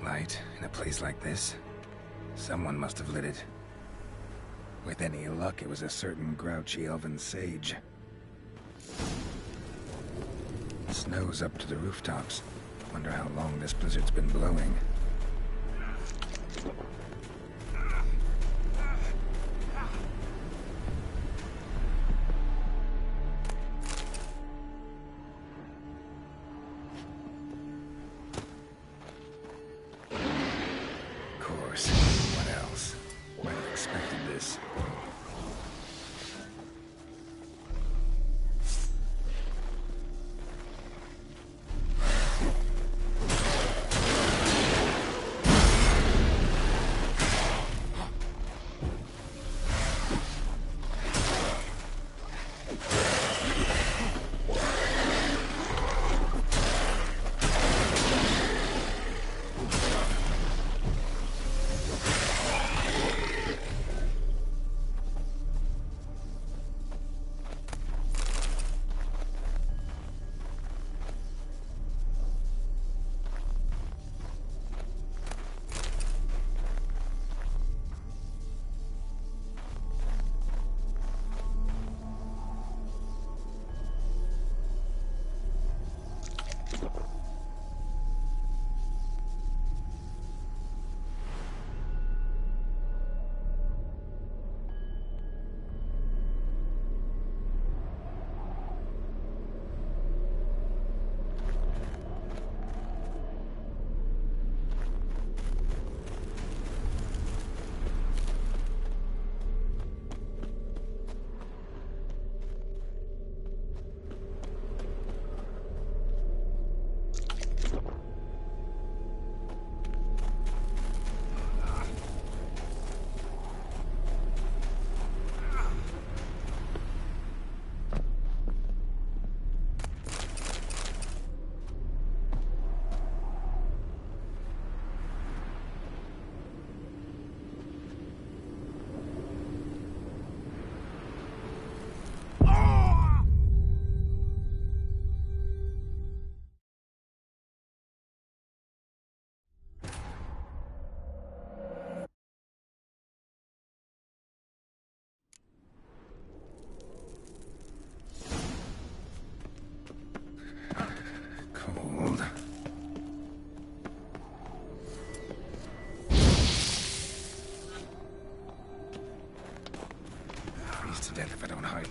Light in a place like this? Someone must have lit it. With any luck, it was a certain grouchy elven sage. Snow's up to the rooftops. Wonder how long this blizzard's been blowing. Of course. What else? Might have expected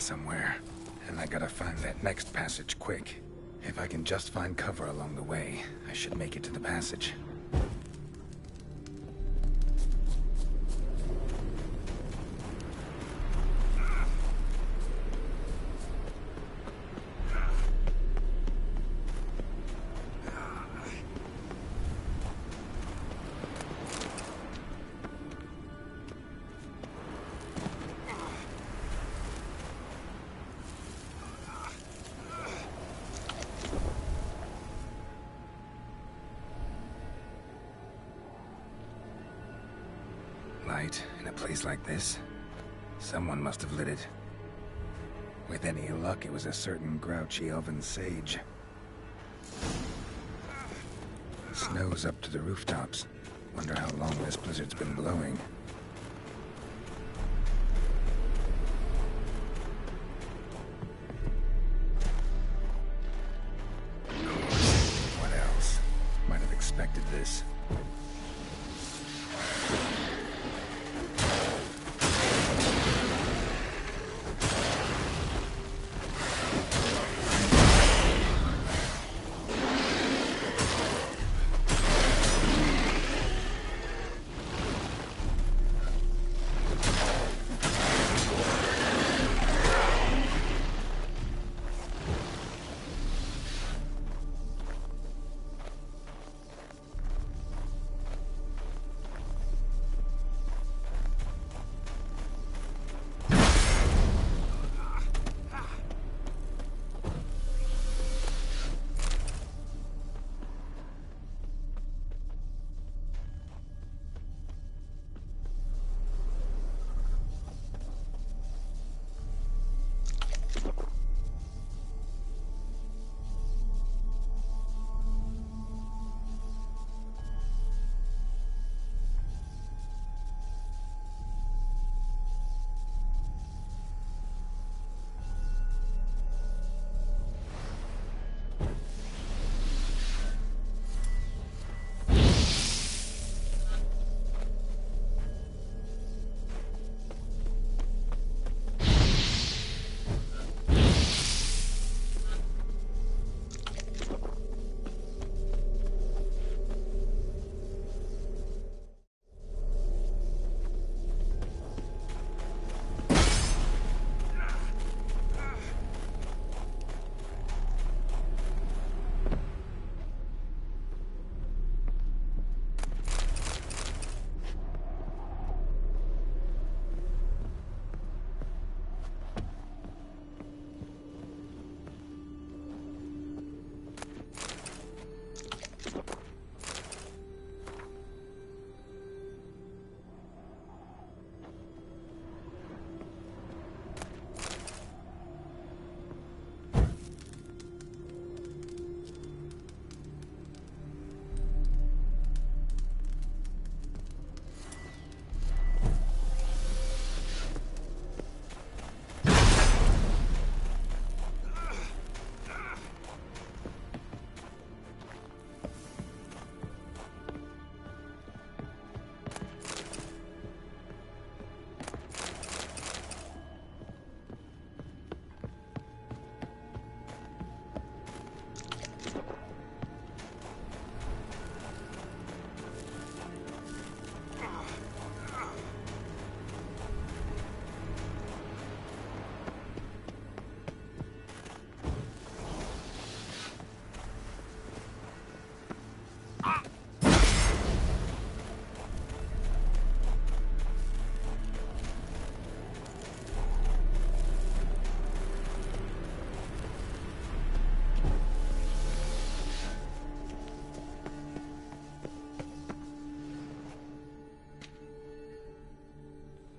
somewhere, and I gotta find that next passage quick. If I can just find cover along the way, I should make it to the passage. Light in a place like this? Someone must have lit it. With any luck, it was a certain grouchy elven sage. Snow's up to the rooftops. Wonder how long this blizzard's been blowing. What else? Might have expected this.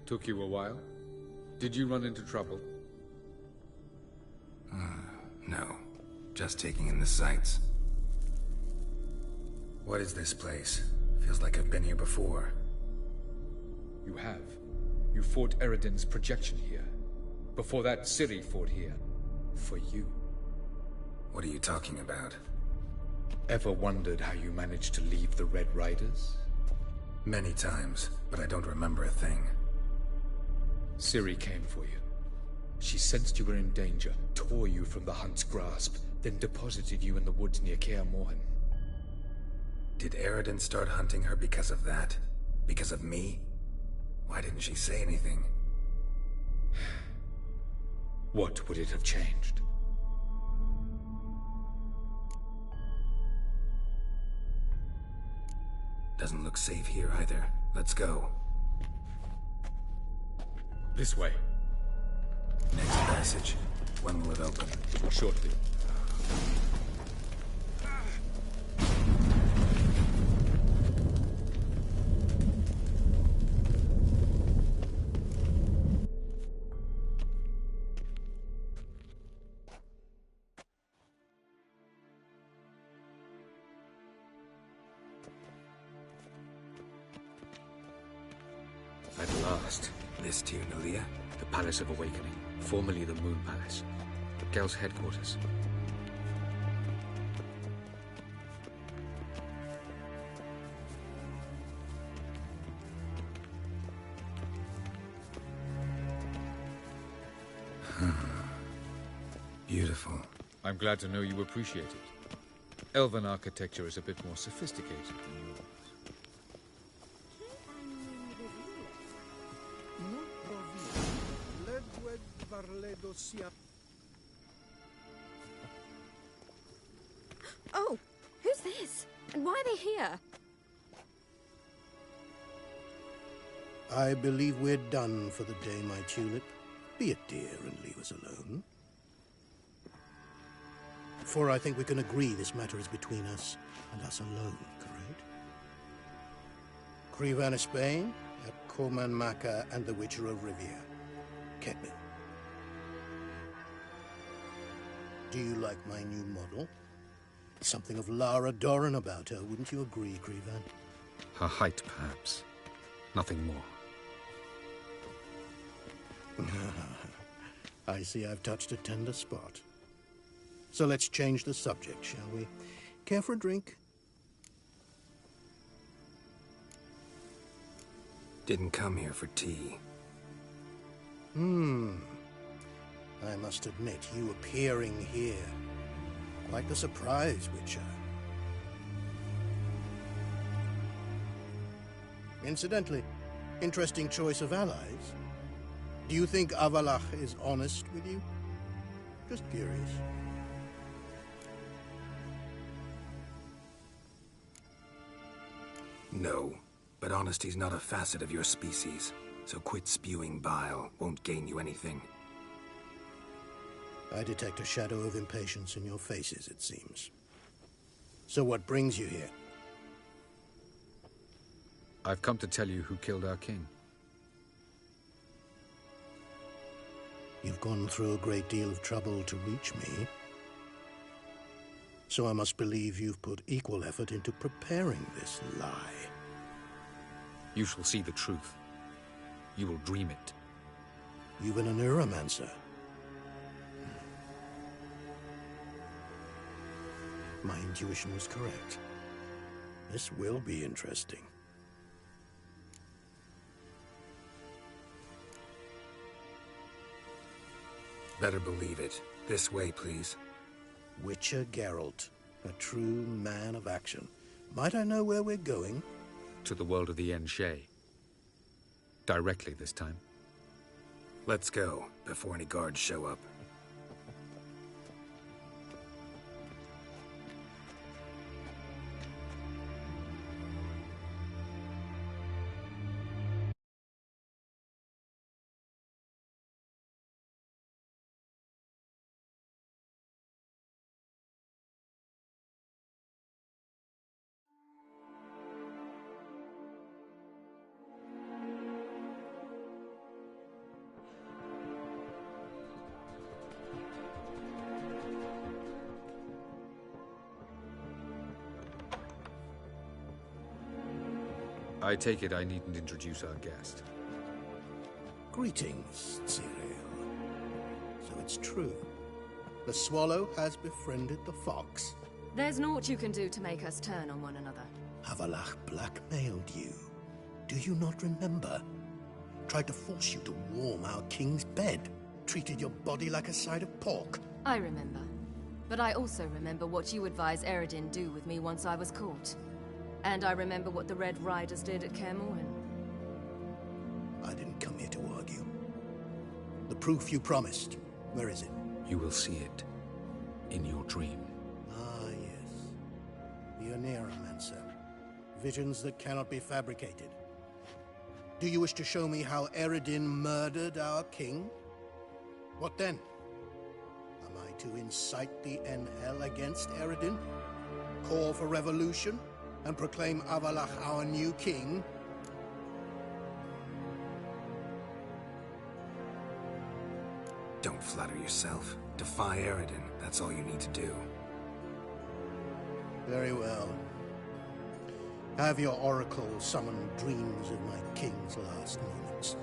Took you a while? Did you run into trouble? No. Just taking in the sights. What is this place? Feels like I've been here before. You have. You fought Eredin's projection here. Before that, Ciri fought here. For you. What are you talking about? Ever wondered how you managed to leave the Red Riders? Many times, but I don't remember a thing. Ciri came for you. She sensed you were in danger, tore you from the hunt's grasp, then deposited you in the woods near Kaer Morhen. Did Eredin start hunting her because of that? Because of me? Why didn't she say anything? What would it have changed? Doesn't look safe here either. Let's go. This way. Next passage. When will it open? Shortly. At last. This too, Nalia? The Palace of Awakening, formerly the Moon Palace. Gel's headquarters. Beautiful. I'm glad to know you appreciate it. Elven architecture is a bit more sophisticated than yours. Oh, who's this? And why are they here? I believe we're done for the day, my tulip. Be a dear and leave us alone. For I think we can agree this matter is between us and us alone, correct? Crevan of Spain, at Corman Maca and the Witcher of Rivia. Ketman. Do you like my new model? Something of Lara Doran about her, wouldn't you agree, Crevan? Her height, perhaps. Nothing more. I see I've touched a tender spot. So let's change the subject, shall we? Care for a drink? Didn't come here for tea. I must admit, you appearing here, quite the surprise, Witcher. Incidentally, interesting choice of allies. Do you think Avallac'h is honest with you? Just curious. No, but honesty's not a facet of your species, so quit spewing bile. Won't gain you anything. I detect a shadow of impatience in your faces, it seems. So what brings you here? I've come to tell you who killed our king. You've gone through a great deal of trouble to reach me. So I must believe you've put equal effort into preparing this lie. You shall see the truth. You will dream it. You've been a neuromancer. My intuition was correct. This will be interesting. Better believe it. This way, please. Witcher Geralt, a true man of action. Might I know where we're going? To the world of the Yen Shay. Directly this time. Let's go, before any guards show up. I take it I needn't introduce our guest. Greetings, Cyril. So it's true. The swallow has befriended the fox. There's naught you can do to make us turn on one another. Avallac'h blackmailed you. Do you not remember? Tried to force you to warm our king's bed. treated your body like a side of pork. I remember. But I also remember what you advised Eredin do with me once I was caught. And I remember what the Red Riders did at Kaer Morhen. I didn't come here to argue. The proof you promised, where is it? You will see it in your dream. Ah, yes. The Oneiromancer. Visions that cannot be fabricated. Do you wish to show me how Eredin murdered our king? What then? Am I to incite the Enhel against Eredin? Call for revolution? And proclaim Avallac'h our new king? Don't flatter yourself. Defy Eredin. That's all you need to do. Very well. Have your oracle summon dreams of my king's last moments.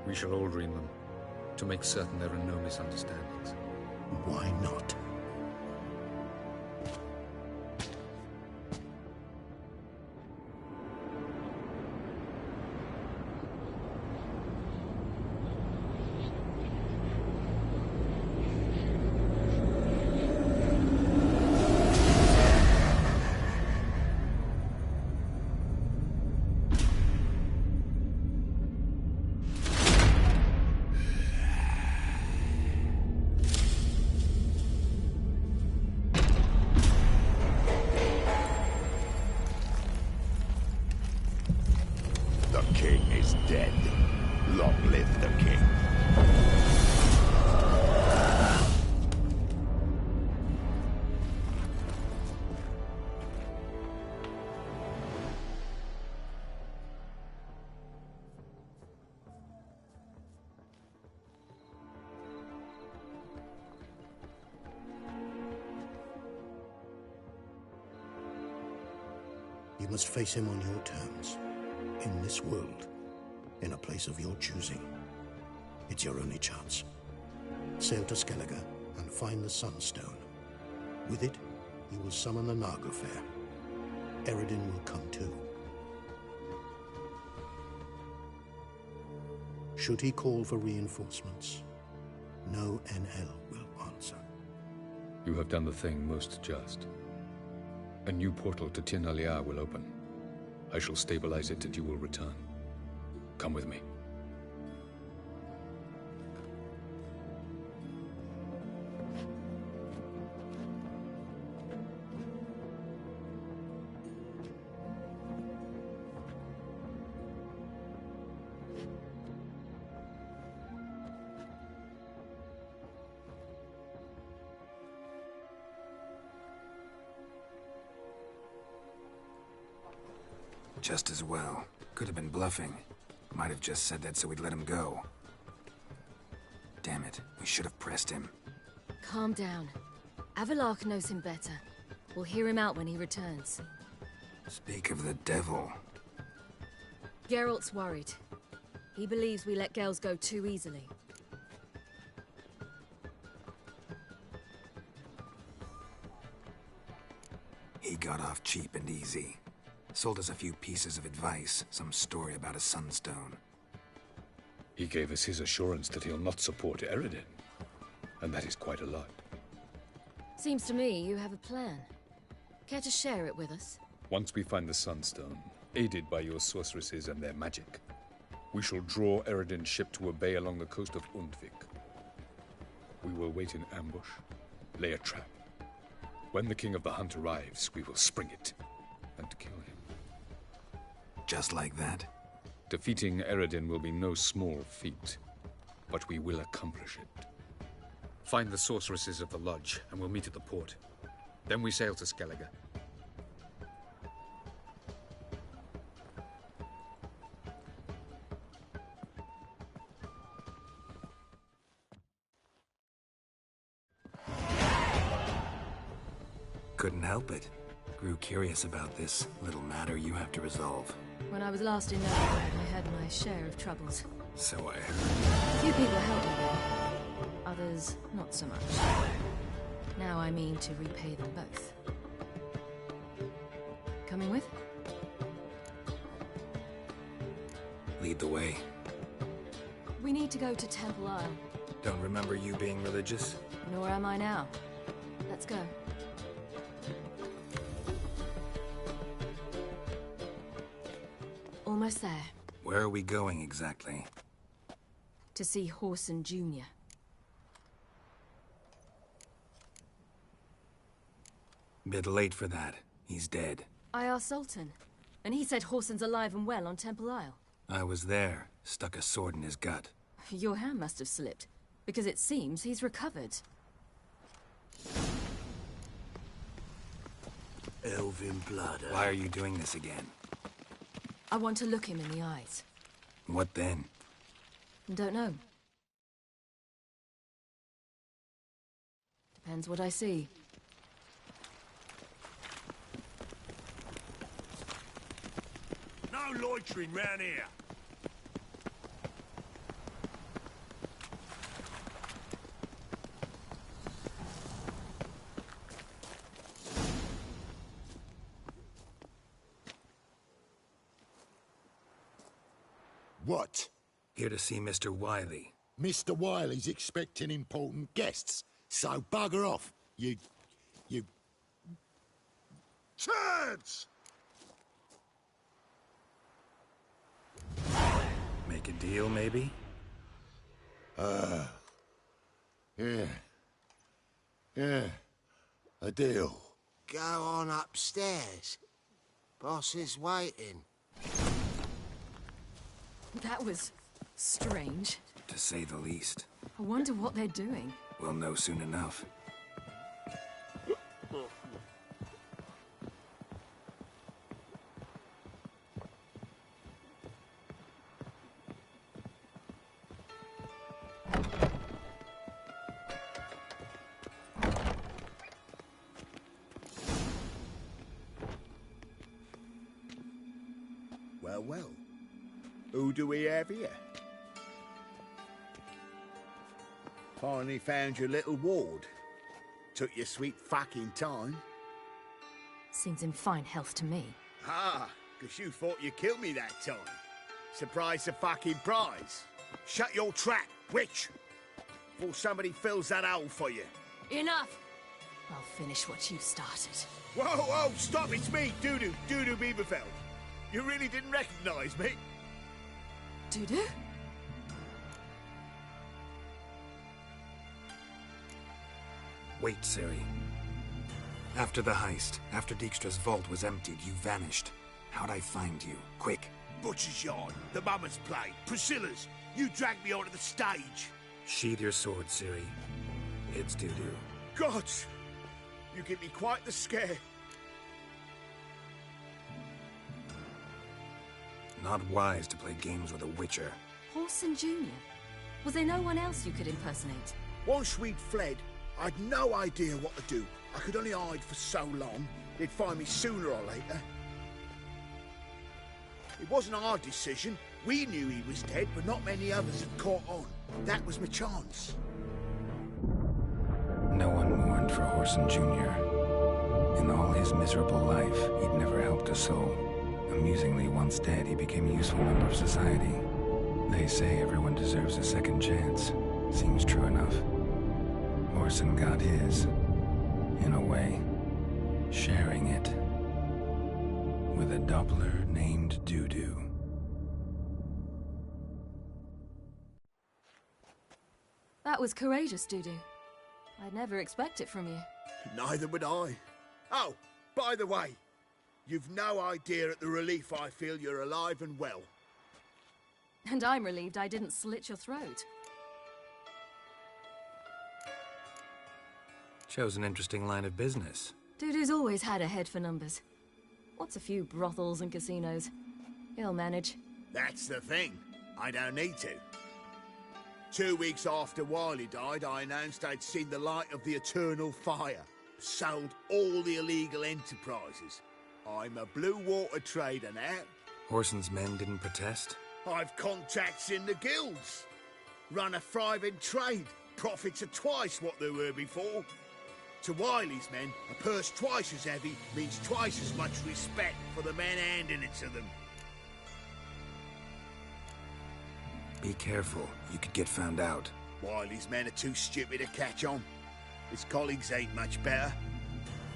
We shall all dream them, to make certain there are no misunderstandings. Why not? You must face him on your terms. In this world. In a place of your choosing. It's your only chance. Sail to Skellige and find the Sunstone. With it, you will summon the Nagelfare. Eredin will come too. Should he call for reinforcements, no Enhel will answer. You have done the thing most just. A new portal to Tir Nalear will open. I shall stabilize it and you will return. Come with me. Just as well. Could have been bluffing. Might have just said that so we'd let him go. Damn it, we should have pressed him. Calm down. Avallac'h knows him better. We'll hear him out when he returns. Speak of the devil. Geralt's worried. He believes we let Gels go too easily. He got off cheap and easy. Sold us a few pieces of advice, some story about a sunstone. He gave us his assurance that he'll not support Eredin. And that is quite a lot. Seems to me you have a plan. Care to share it with us? Once we find the Sunstone, aided by your sorceresses and their magic, we shall draw Eredin's ship to a bay along the coast of Undvik. We will wait in ambush, lay a trap. When the King of the Hunt arrives, we will spring it and kill him. Just like that? Defeating Eredin will be no small feat, but we will accomplish it. Find the sorceresses of the Lodge, and we'll meet at the port. Then we sail to Skellige. Couldn't help it. Grew curious about this little matter you have to resolve. When I was last in Novigrad, I had my share of troubles. So I heard. A few people helped me there. Others, not so much. Now I mean to repay them both. Coming with? Lead the way. We need to go to Temple Isle. Don't remember you being religious? Nor am I now. Let's go. Almost there. Where are we going exactly? To see Whoreson Jr. Bit late for that. He's dead. I asked Sultan, and he said Whoreson's alive and well on Temple Isle. I was there. Stuck a sword in his gut. Your hand must have slipped, because it seems he's recovered. Elven blood. Why are you doing this again? I want to look him in the eyes. What then? Don't know. Depends what I see. No loitering round here. What? Here to see Mr. Wiley. Mr. Wiley's expecting important guests, so bugger off, you... Turds! Make a deal, maybe? Yeah. Yeah. A deal. Go on upstairs. Boss is waiting. That was strange. To say the least. I wonder what they're doing. We'll know soon enough. Well. Who do we have here? Finally found your little ward. Took your sweet fucking time. Seems in fine health to me. Ah, because you thought you killed me that time. Surprise the fucking prize. Shut your trap, witch! Before somebody fills that hole for you. Enough! I'll finish what you started. Whoa, stop, it's me, Dudu Bieberfeld. You really didn't recognize me? Dudu? Wait, Ciri. After the heist, after Dijkstra's vault was emptied, you vanished. How'd I find you? Quick. Butcher's Yard, the Mama's Play, Priscilla's. You dragged me onto the stage. Sheathe your sword, Ciri. It's Dudu. Gods! You give me quite the scare. Not wise to play games with a witcher. Whoreson Jr. Was there no one else you could impersonate? Once we'd fled, I'd no idea what to do. I could only hide for so long. They'd find me sooner or later. It wasn't our decision. We knew he was dead, but not many others had caught on. That was my chance. No one mourned for Whoreson Jr. In all his miserable life, he'd never helped a soul. Amusingly, once dead, he became a useful member of society. They say everyone deserves a second chance. Seems true enough. Whoreson got his, in a way, sharing it with a Doppler named Dudu. That was courageous, Dudu. I'd never expect it from you. Neither would I. Oh, by the way, you've no idea at the relief I feel you're alive and well. And I'm relieved I didn't slit your throat. Chose an interesting line of business. Dudu's always had a head for numbers. What's a few brothels and casinos? He'll manage. That's the thing. I don't need to. 2 weeks after Wiley died, I announced I'd seen the light of the eternal fire. Sold all the illegal enterprises. I'm a blue water trader now. Whoreson's men didn't protest? I've contacts in the guilds. Run a thriving trade. Profits are twice what they were before. To Wiley's men, a purse twice as heavy means twice as much respect for the men handing it to them. Be careful. You could get found out. Wiley's men are too stupid to catch on. His colleagues ain't much better.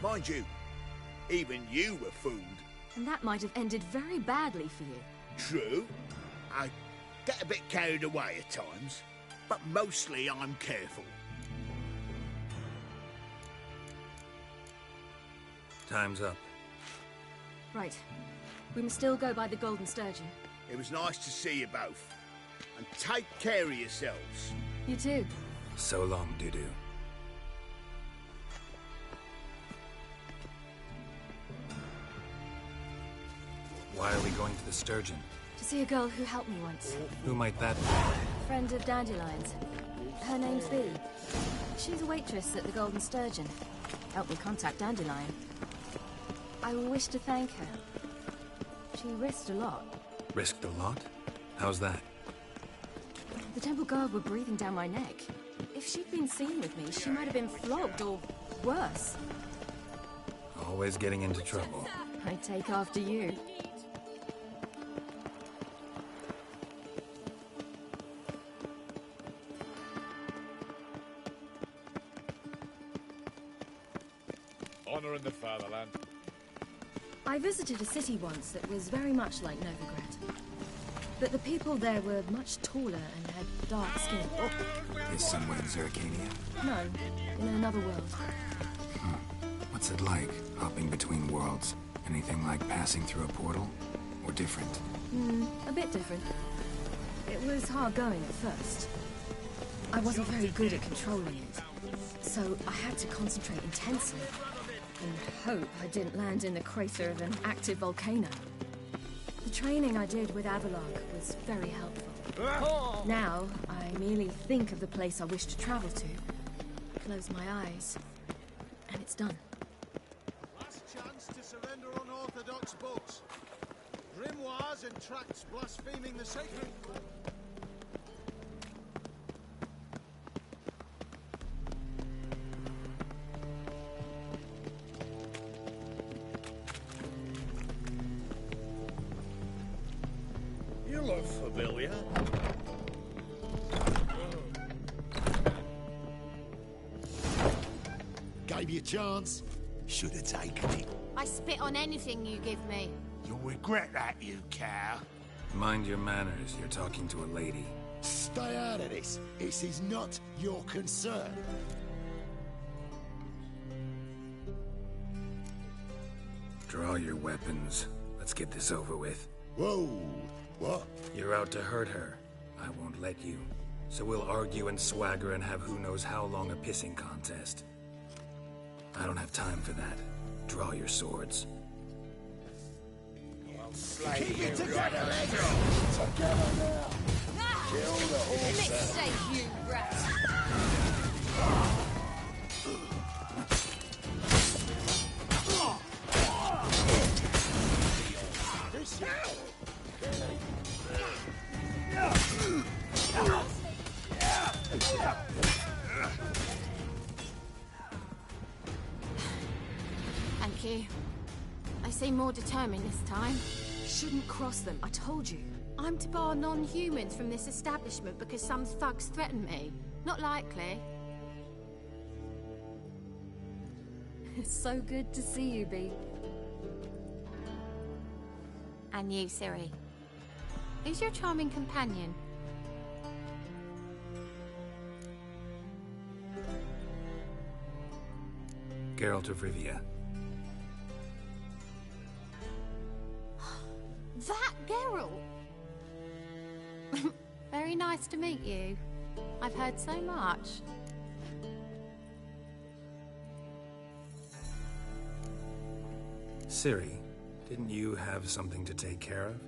Mind you, even you were fooled. And that might have ended very badly for you. True. I get a bit carried away at times, but mostly I'm careful. Time's up. Right. We must still go by the Golden Sturgeon. It was nice to see you both. And take care of yourselves. You too. So long, Dudu. Why are we going to the Sturgeon? To see a girl who helped me once. Who might that be? Friend of Dandelion's. Her name's Bee. She's a waitress at the Golden Sturgeon. Helped me contact Dandelion. I wish to thank her. She risked a lot. Risked a lot? How's that? The Temple Guard were breathing down my neck. If she'd been seen with me, she might have been flogged or worse. Always getting into trouble. I take after you. Honor in the fatherland. I visited a city once that was very much like Novigrad. But the people there were much taller and had dark skin. Is somewhere in Zerkania? No, in another world. What's it like, hopping between worlds? Anything like passing through a portal? Or different? A bit different. It was hard going at first. I wasn't very good at controlling it. So I had to concentrate intensely. And hope I didn't land in the crater of an active volcano. The training I did with Avalok was very helpful. Now, I merely think of the place I wish to travel to, close my eyes, and it's done. Last chance to surrender unorthodox books. Grimoires and tracts blaspheming the sacred. You look familiar. Gave you a chance. Should have taken it. I spit on anything you give me. You'll regret that, you cow. Mind your manners, you're talking to a lady. Stay out of this. This is not your concern. Draw your weapons. Let's get this over with. Whoa. What? You're out to hurt her. I won't let you. So we'll argue and swagger and have who knows how long a pissing contest. I don't have time for that. Draw your swords. Keep it together, lads! Together now! Kill the horse! Mistake, you rat! Thank you. I seem more determined this time. Shouldn't cross them, I told you. I'm to bar non-humans from this establishment because some thugs threaten me. Not likely. It's so good to see you, Bee. And you, Ciri. Who's your charming companion? Geralt of Rivia. That Geralt! Very nice to meet you. I've heard so much. Ciri, didn't you have something to take care of?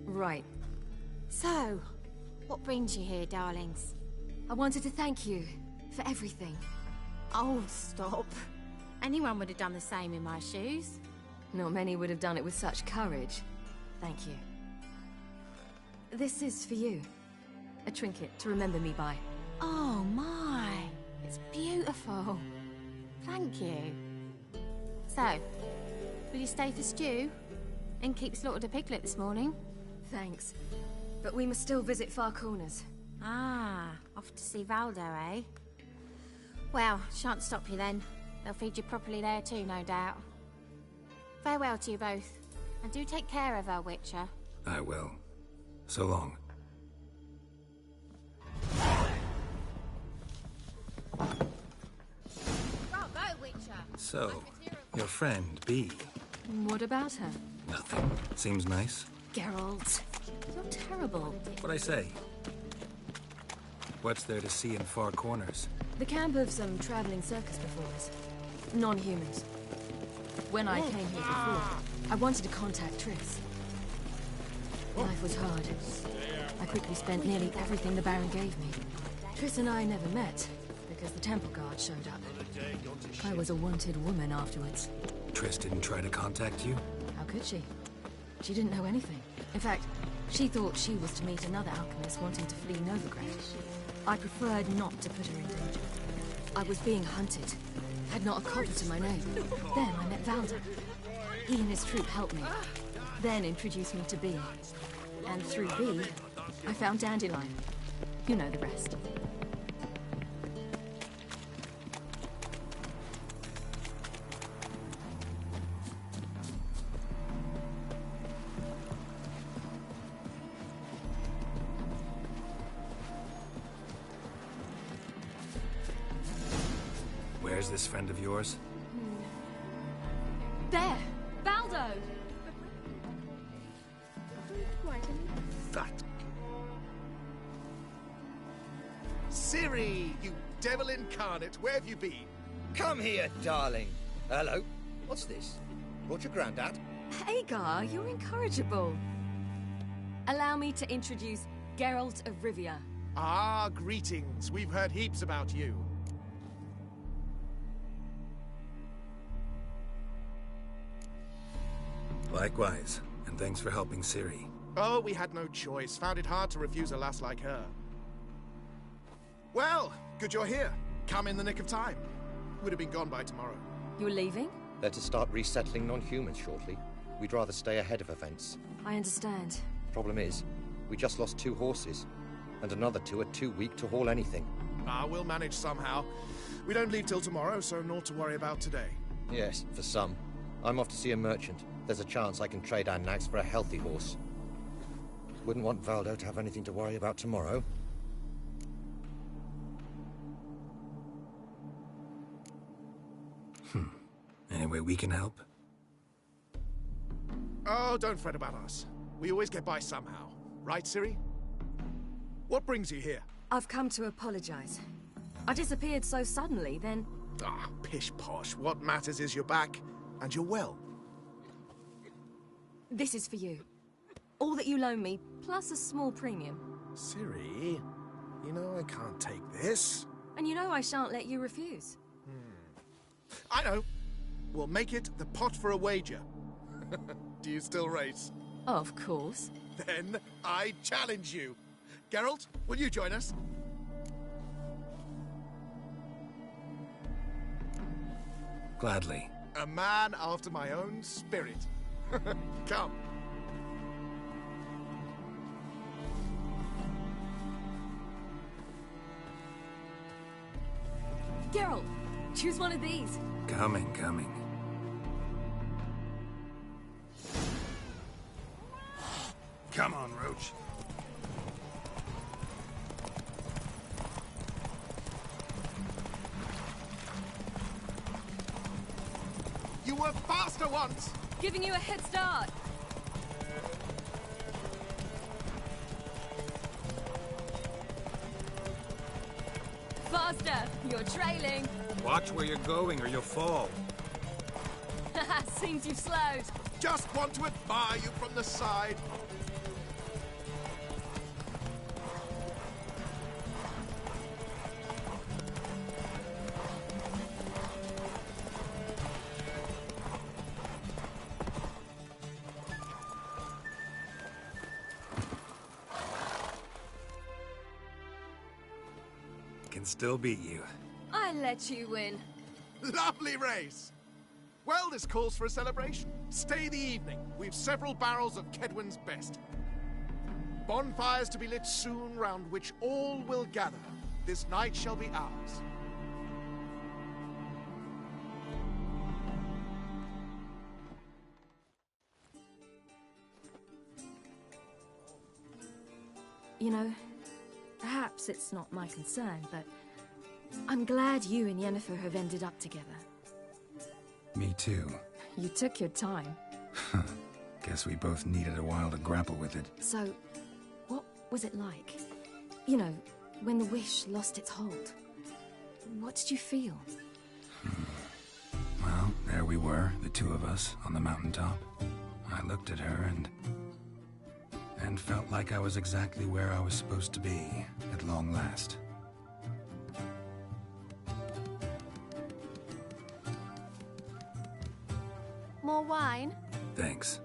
Right. So, what brings you here, darlings? I wanted to thank you for everything. Oh, stop. Anyone would have done the same in my shoes. Not many would have done it with such courage. Thank you. This is for you. A trinket to remember me by. Oh my, it's beautiful. Thank you. So, will you stay for stew? And keep slaughtered a piglet this morning? Thanks. But we must still visit Far Corners. Ah, off to see Valdo, eh? Well, shan't stop you then. They'll feed you properly there too, no doubt. Farewell to you both, and do take care of her, Witcher. I will. So long. Bravo, Witcher! So, your friend, B. What about her? Nothing. Seems nice. Geralt, you're terrible. What'd I say? What's there to see in Far Corners? The camp of some traveling circus performers. Non-humans. When I came here before, I wanted to contact Triss. Life was hard. I quickly spent nearly everything the Baron gave me. Triss and I never met, because the Temple Guard showed up. I was a wanted woman afterwards. Triss didn't try to contact you? How could she? She didn't know anything. In fact, she thought she was to meet another alchemist wanting to flee Novigrad. I preferred not to put her in danger. I was being hunted. Had not a copper to my name. Then I met Valdo. He and his troop helped me. Then introduced me to B. And through B, I found Dandelion. You know the rest. Where's this friend of yours? There! Valdo! That. Ciri, you devil incarnate, where have you been? Come here, darling. Hello. What's this? Brought your granddad? Hagar, you're incorrigible. Allow me to introduce Geralt of Rivia. Ah, greetings. We've heard heaps about you. Likewise, and thanks for helping Ciri. Oh, we had no choice. Found it hard to refuse a lass like her. Well, good you're here. Come in the nick of time. Would have been gone by tomorrow. You're leaving? They're to start resettling non-humans shortly. We'd rather stay ahead of events. I understand. Problem is, we just lost 2 horses, and another 2 are too weak to haul anything. Ah, we'll manage somehow. We don't leave till tomorrow, so naught to worry about today. Yes, for some. I'm off to see a merchant. There's a chance I can trade our nags for a healthy horse. Wouldn't want Valdo to have anything to worry about tomorrow. Any way we can help? Oh, don't fret about us. We always get by somehow. Right, Ciri? What brings you here? I've come to apologize. I disappeared so suddenly, then... Ah, pish-posh. What matters is you're back, and you're well. This is for you. All that you loan me, plus a small premium. Ciri, you know I can't take this. And you know I shan't let you refuse. I know. We'll make it the pot for a wager. Do you still race? Of course. Then I challenge you. Geralt, will you join us? Gladly. A man after my own spirit. Come. Geralt, choose one of these. Coming. Come on, Roach. You were faster once! Giving you a head start. Faster! You're trailing. Watch where you're going or you'll fall. Seems you've slowed. Just want to admire you from the side. Can still beat you. I let you win. Lovely race! Well, this calls for a celebration. Stay the evening. We've several barrels of Kedwen's best. Bonfires to be lit soon, round which all will gather. This night shall be ours. You know, perhaps it's not my concern, but I'm glad you and Yennefer have ended up together. Me too. You took your time. Guess we both needed a while to grapple with it. So, what was it like? You know, when the wish lost its hold. What did you feel? Well, there we were, the two of us, on the mountaintop. I looked at her and felt like I was exactly where I was supposed to be, at long last. More wine? Thanks.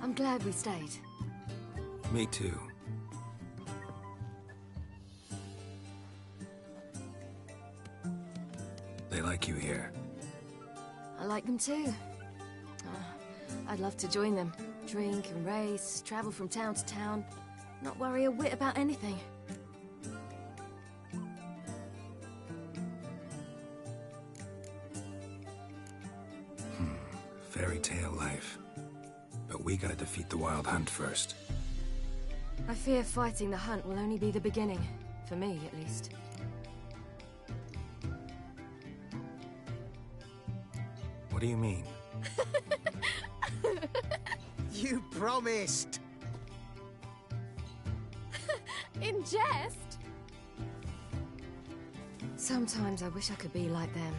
I'm glad we stayed. Me too. They like you here. I like them too. I'd love to join them. Drink and race, travel from town to town, not worry a whit about anything. Fairy tale life. But we gotta defeat the Wild Hunt first. I fear fighting the hunt will only be the beginning. For me, at least. What do you mean? You promised! In jest? Sometimes I wish I could be like them.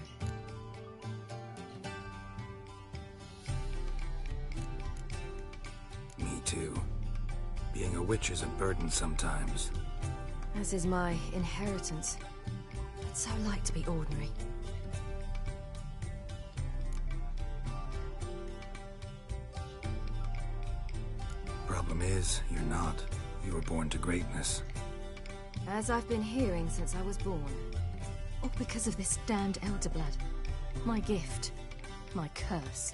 Me too. Being a witch is a burden sometimes. As is my inheritance. I'd so like to be ordinary. Problem is, you're not. You were born to greatness. As I've been hearing since I was born. All because of this damned Elderblood. My gift. My curse.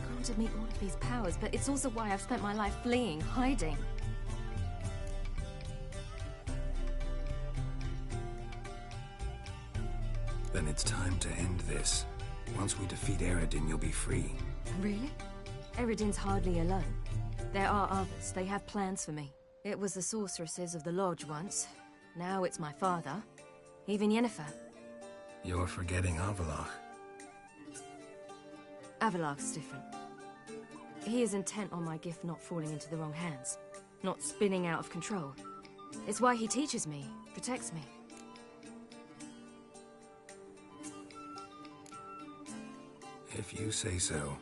Granted me all of these powers, but it's also why I've spent my life fleeing, hiding. Then it's time to end this. Once we defeat Eredin, you'll be free. Really? Eredin's hardly alone. There are others. They have plans for me. It was the sorceresses of the Lodge once. Now it's my father. Even Yennefer. You're forgetting Avallac'h. Avallac'h's different. He is intent on my gift not falling into the wrong hands. Not spinning out of control. It's why he teaches me, protects me. If you say so.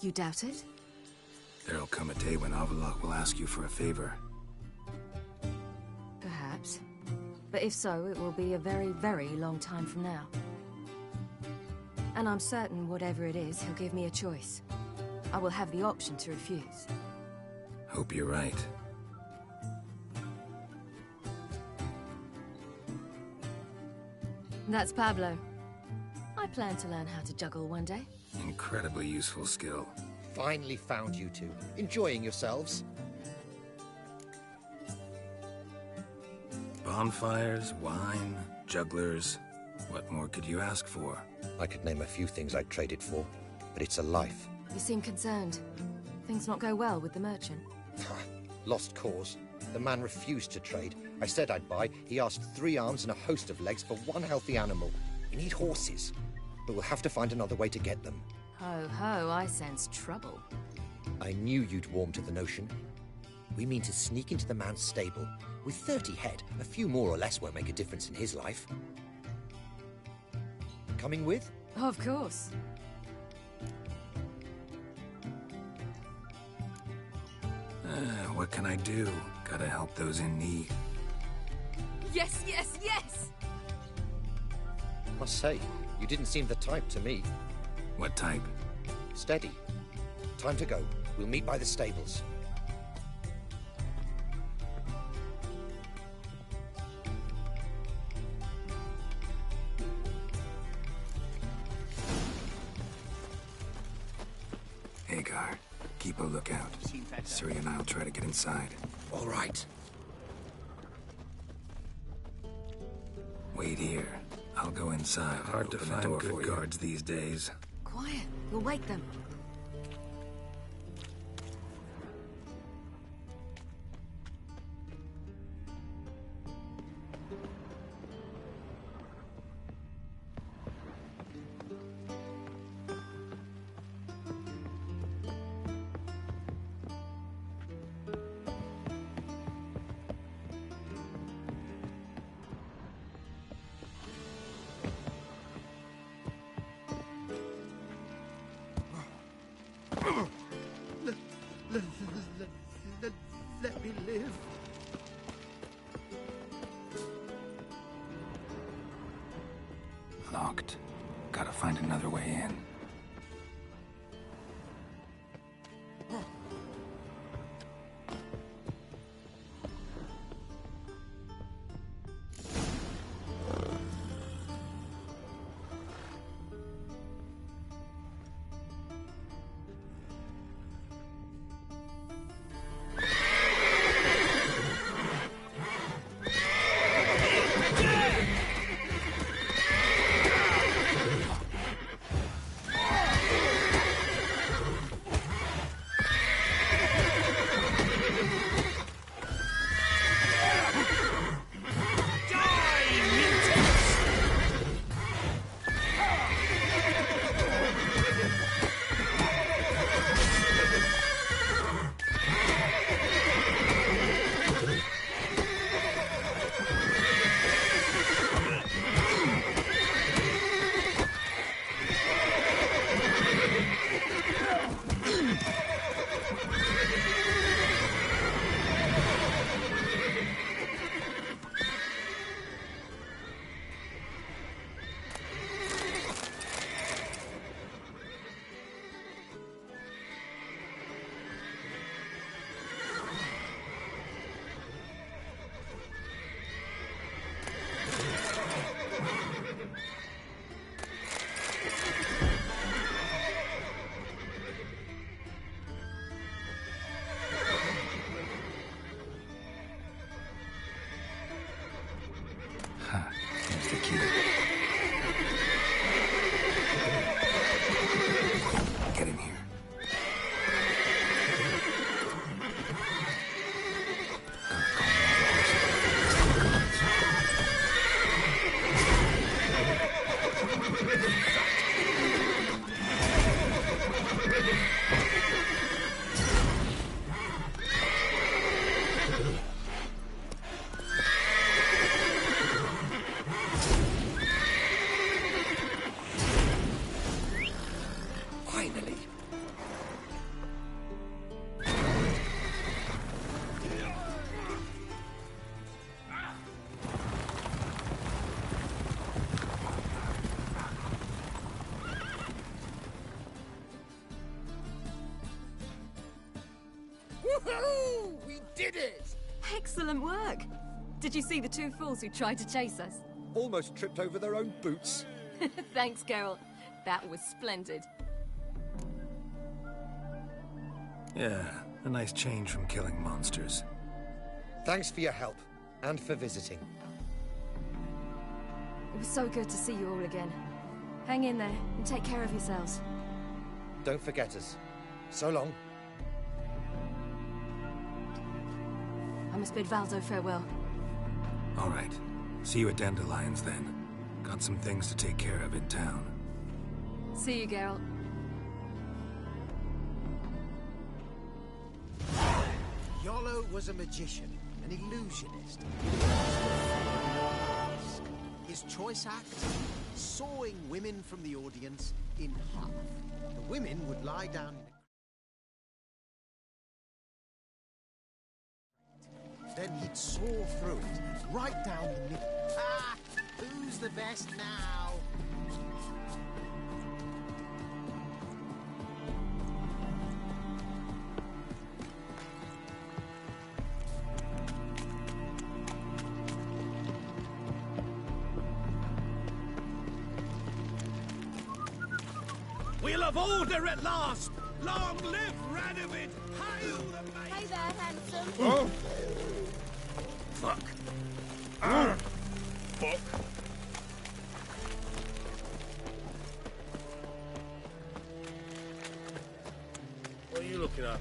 You doubt it? There'll come a day when Avallac'h will ask you for a favor. Perhaps. But if so, it will be a very, very long time from now. And I'm certain whatever it is, he'll give me a choice. I will have the option to refuse. Hope you're right. That's Pablo. I plan to learn how to juggle one day. Incredibly useful skill. Finally found you two. Enjoying yourselves? Bonfires, wine, jugglers. What more could you ask for? I could name a few things I'd trade it for, but it's a life. You seem concerned. Things not go well with the merchant. Lost cause. The man refused to trade. I said I'd buy. He asked 3 arms and a host of legs for 1 healthy animal. We need horses, but we'll have to find another way to get them. Ho ho, I sense trouble. I knew you'd warm to the notion. We mean to sneak into the man's stable. With 30 head, a few more or less won't make a difference in his life. Coming with? Of course. What can I do? Gotta help those in need. Yes, yes, yes! Must say, you didn't seem the type to me. What type? Steady. Time to go. We'll meet by the stables. Hey, car. Keep a lookout. Suri and I'll try to get inside. All right. Wait here. I'll go inside. Hard to find good guards these days. Quiet. You'll wake them. Let me live. Locked. Gotta find another way in. Here's the key. Get in here. Woohoo! We did it! Excellent work! Did you see the two fools who tried to chase us? Almost tripped over their own boots. Thanks, Geralt. That was splendid. Yeah, a nice change from killing monsters. Thanks for your help, and for visiting. It was so good to see you all again. Hang in there, and take care of yourselves. Don't forget us. So long. I must bid Valdo farewell. All right. See you at Dandelions, then. Got some things to take care of in town. See you, Geralt. Iolo was a magician, an illusionist. His choice act? Sawing women from the audience in half. The women would lie down in then he'd saw through it, right down the middle. Ah! Who's the best now? We'll have order at last! Long live Radovid! Hail the mate! Hey there, handsome. Oh! Fuck. Fuck. What are you looking at?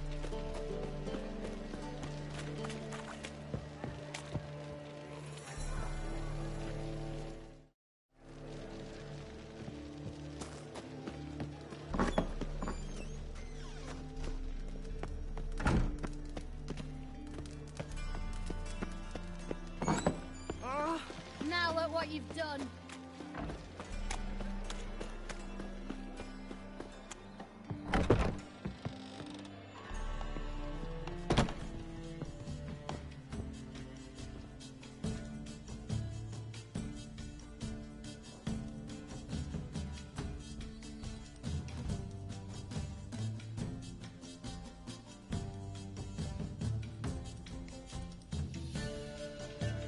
Now look what you've done.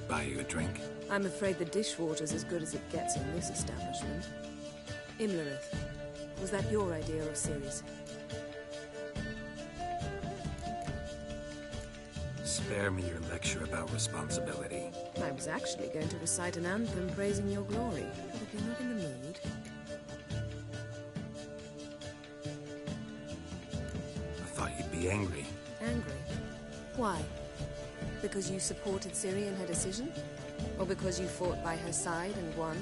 Buy you a drink? I'm afraid the dishwater's as good as it gets in this establishment. Imlerith, was that your idea or Ciri's? Spare me your lecture about responsibility. I was actually going to recite an anthem praising your glory, but if you're not in the mood... I thought you'd be angry. Angry? Why? Because you supported Ciri in her decision? Or because you fought by her side and won?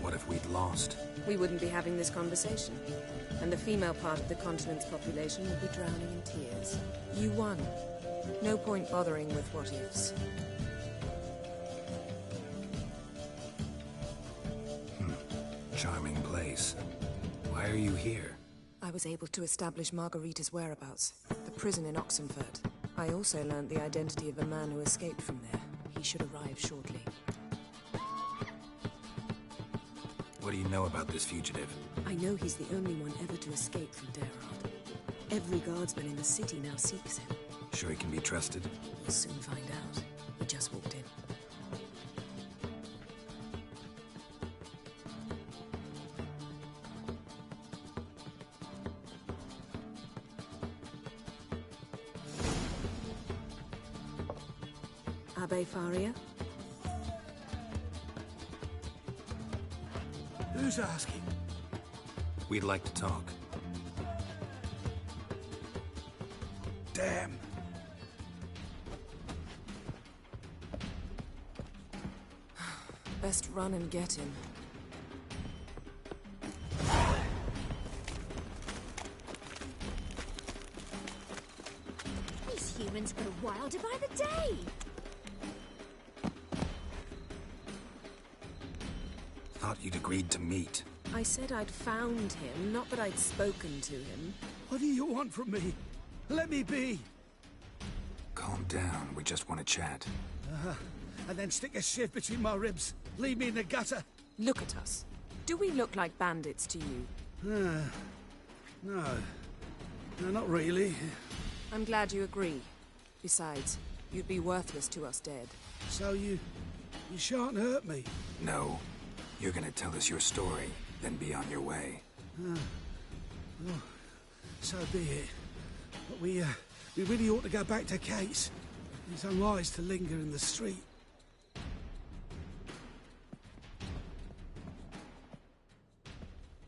What if we'd lost? We wouldn't be having this conversation. And the female part of the continent's population would be drowning in tears. You won. No point bothering with what-ifs. Charming place. Why are you here? I was able to establish Margarita's whereabouts. The prison in Oxenfurt. I also learned the identity of a man who escaped from there. He should arrive shortly. What do you know about this fugitive? I know he's the only one ever to escape from Daerard. Every guardsman in the city now seeks him. Sure he can be trusted? We'll soon find out. He just walked in. Abbe Faria? Who's asking? We'd like to talk. Damn. Best run and get him. These humans grow wilder by the day. Thought you'd agreed to meet. I said I'd found him, not that I'd spoken to him. What do you want from me? Let me be. Calm down. We just want to chat. And then stick a sieve between my ribs. Leave me in the gutter. Look at us. Do we look like bandits to you? No, not really. I'm glad you agree. Besides, you'd be worthless to us dead. So you shan't hurt me? No. You're gonna tell us your story, then be on your way. So be it. But we really ought to go back to Kate's. It's unwise to linger in the street.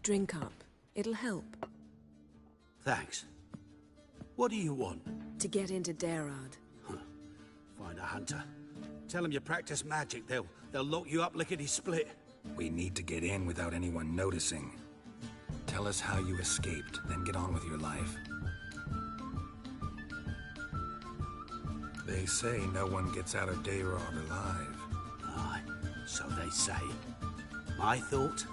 Drink up. It'll help. Thanks. What do you want? To get into Daerard. Find a hunter. Tell them you practice magic. They'll lock you up lickety-split. We need to get in without anyone noticing. Tell us how you escaped, then get on with your life. They say no one gets out of Daerard alive. Aye, so they say. My thought?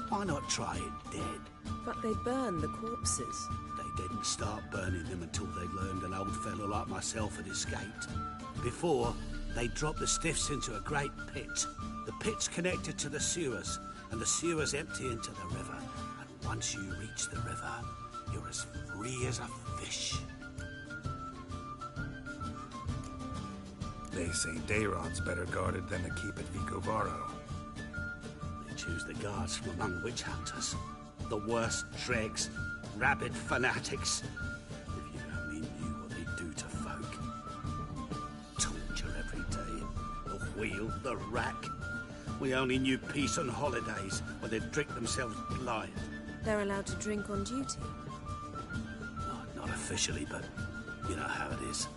Why not try it dead? But they burn the corpses. They didn't start burning them until they learned an old fellow like myself had escaped. Before, they dropped the stiffs into a great pit. The pit's connected to the sewers, and the sewers empty into the river. And once you reach the river, you're as free as a fish. They say Daerad's better guarded than the keep at Vicovaro. They choose the guards from among witch hunters. The worst dregs. rabid fanatics. If you only knew what they do to folk. Torture every day. The wheel, the rack. We only knew peace on holidays, where they'd drink themselves blind. They're allowed to drink on duty? Not officially, but you know how it is.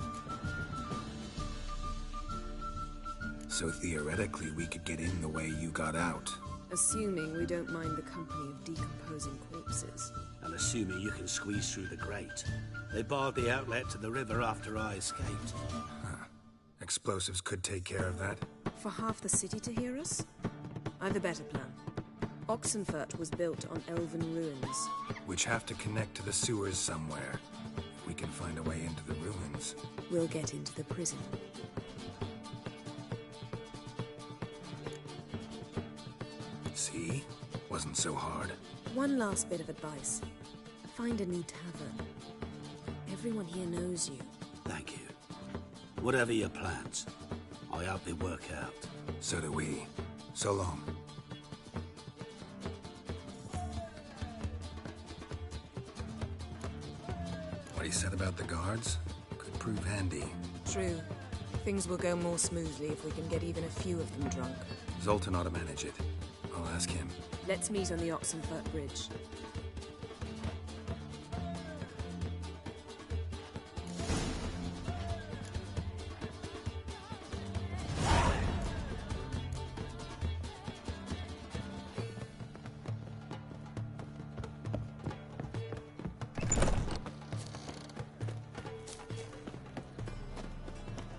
So theoretically, we could get in the way you got out. Assuming we don't mind the company of decomposing corpses. And assuming you can squeeze through the grate. They barred the outlet to the river after I escaped. Huh. Explosives could take care of that. For half the city to hear us? I've a better plan. Oxenfurt was built on elven ruins. Which have to connect to the sewers somewhere. If we can find a way into the ruins. We'll get into the prison. See? Wasn't so hard. One last bit of advice. Find a new tavern. Everyone here knows you. Thank you. Whatever your plans, I hope they work out. So do we. So long. What he said about the guards could prove handy. True. Things will go more smoothly if we can get even a few of them drunk. Zoltan ought to manage it. I'll ask him. Let's meet on the Oxenfurt Bridge.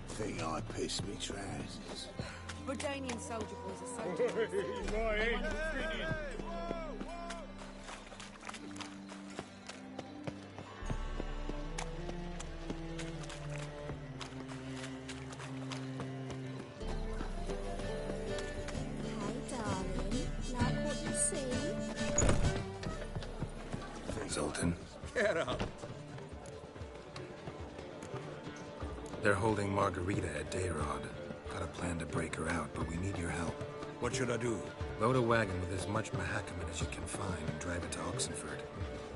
Think I pissed me trousers. Redanian soldier boys are so Zoltan. Get up. They're holding Margarita at Dayrod. Got a plan to break her out, but we need your help. What should I do? Load a wagon with as much Mahakaman as you can find and drive it to Oxenfurt.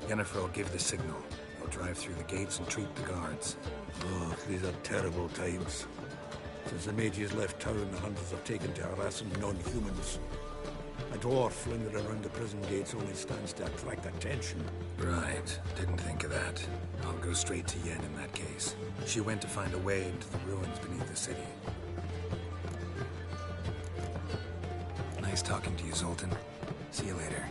Yennefer will give the signal. He'll drive through the gates and treat the guards. Oh, these are terrible times. Since the mages left town, the hunters have taken to harassing non-humans. A dwarf lingered around the prison gates only stands to attract attention. Right. Didn't think of that. I'll go straight to Yen in that case. She went to find a way into the ruins beneath the city. Nice talking to you, Zoltan. See you later.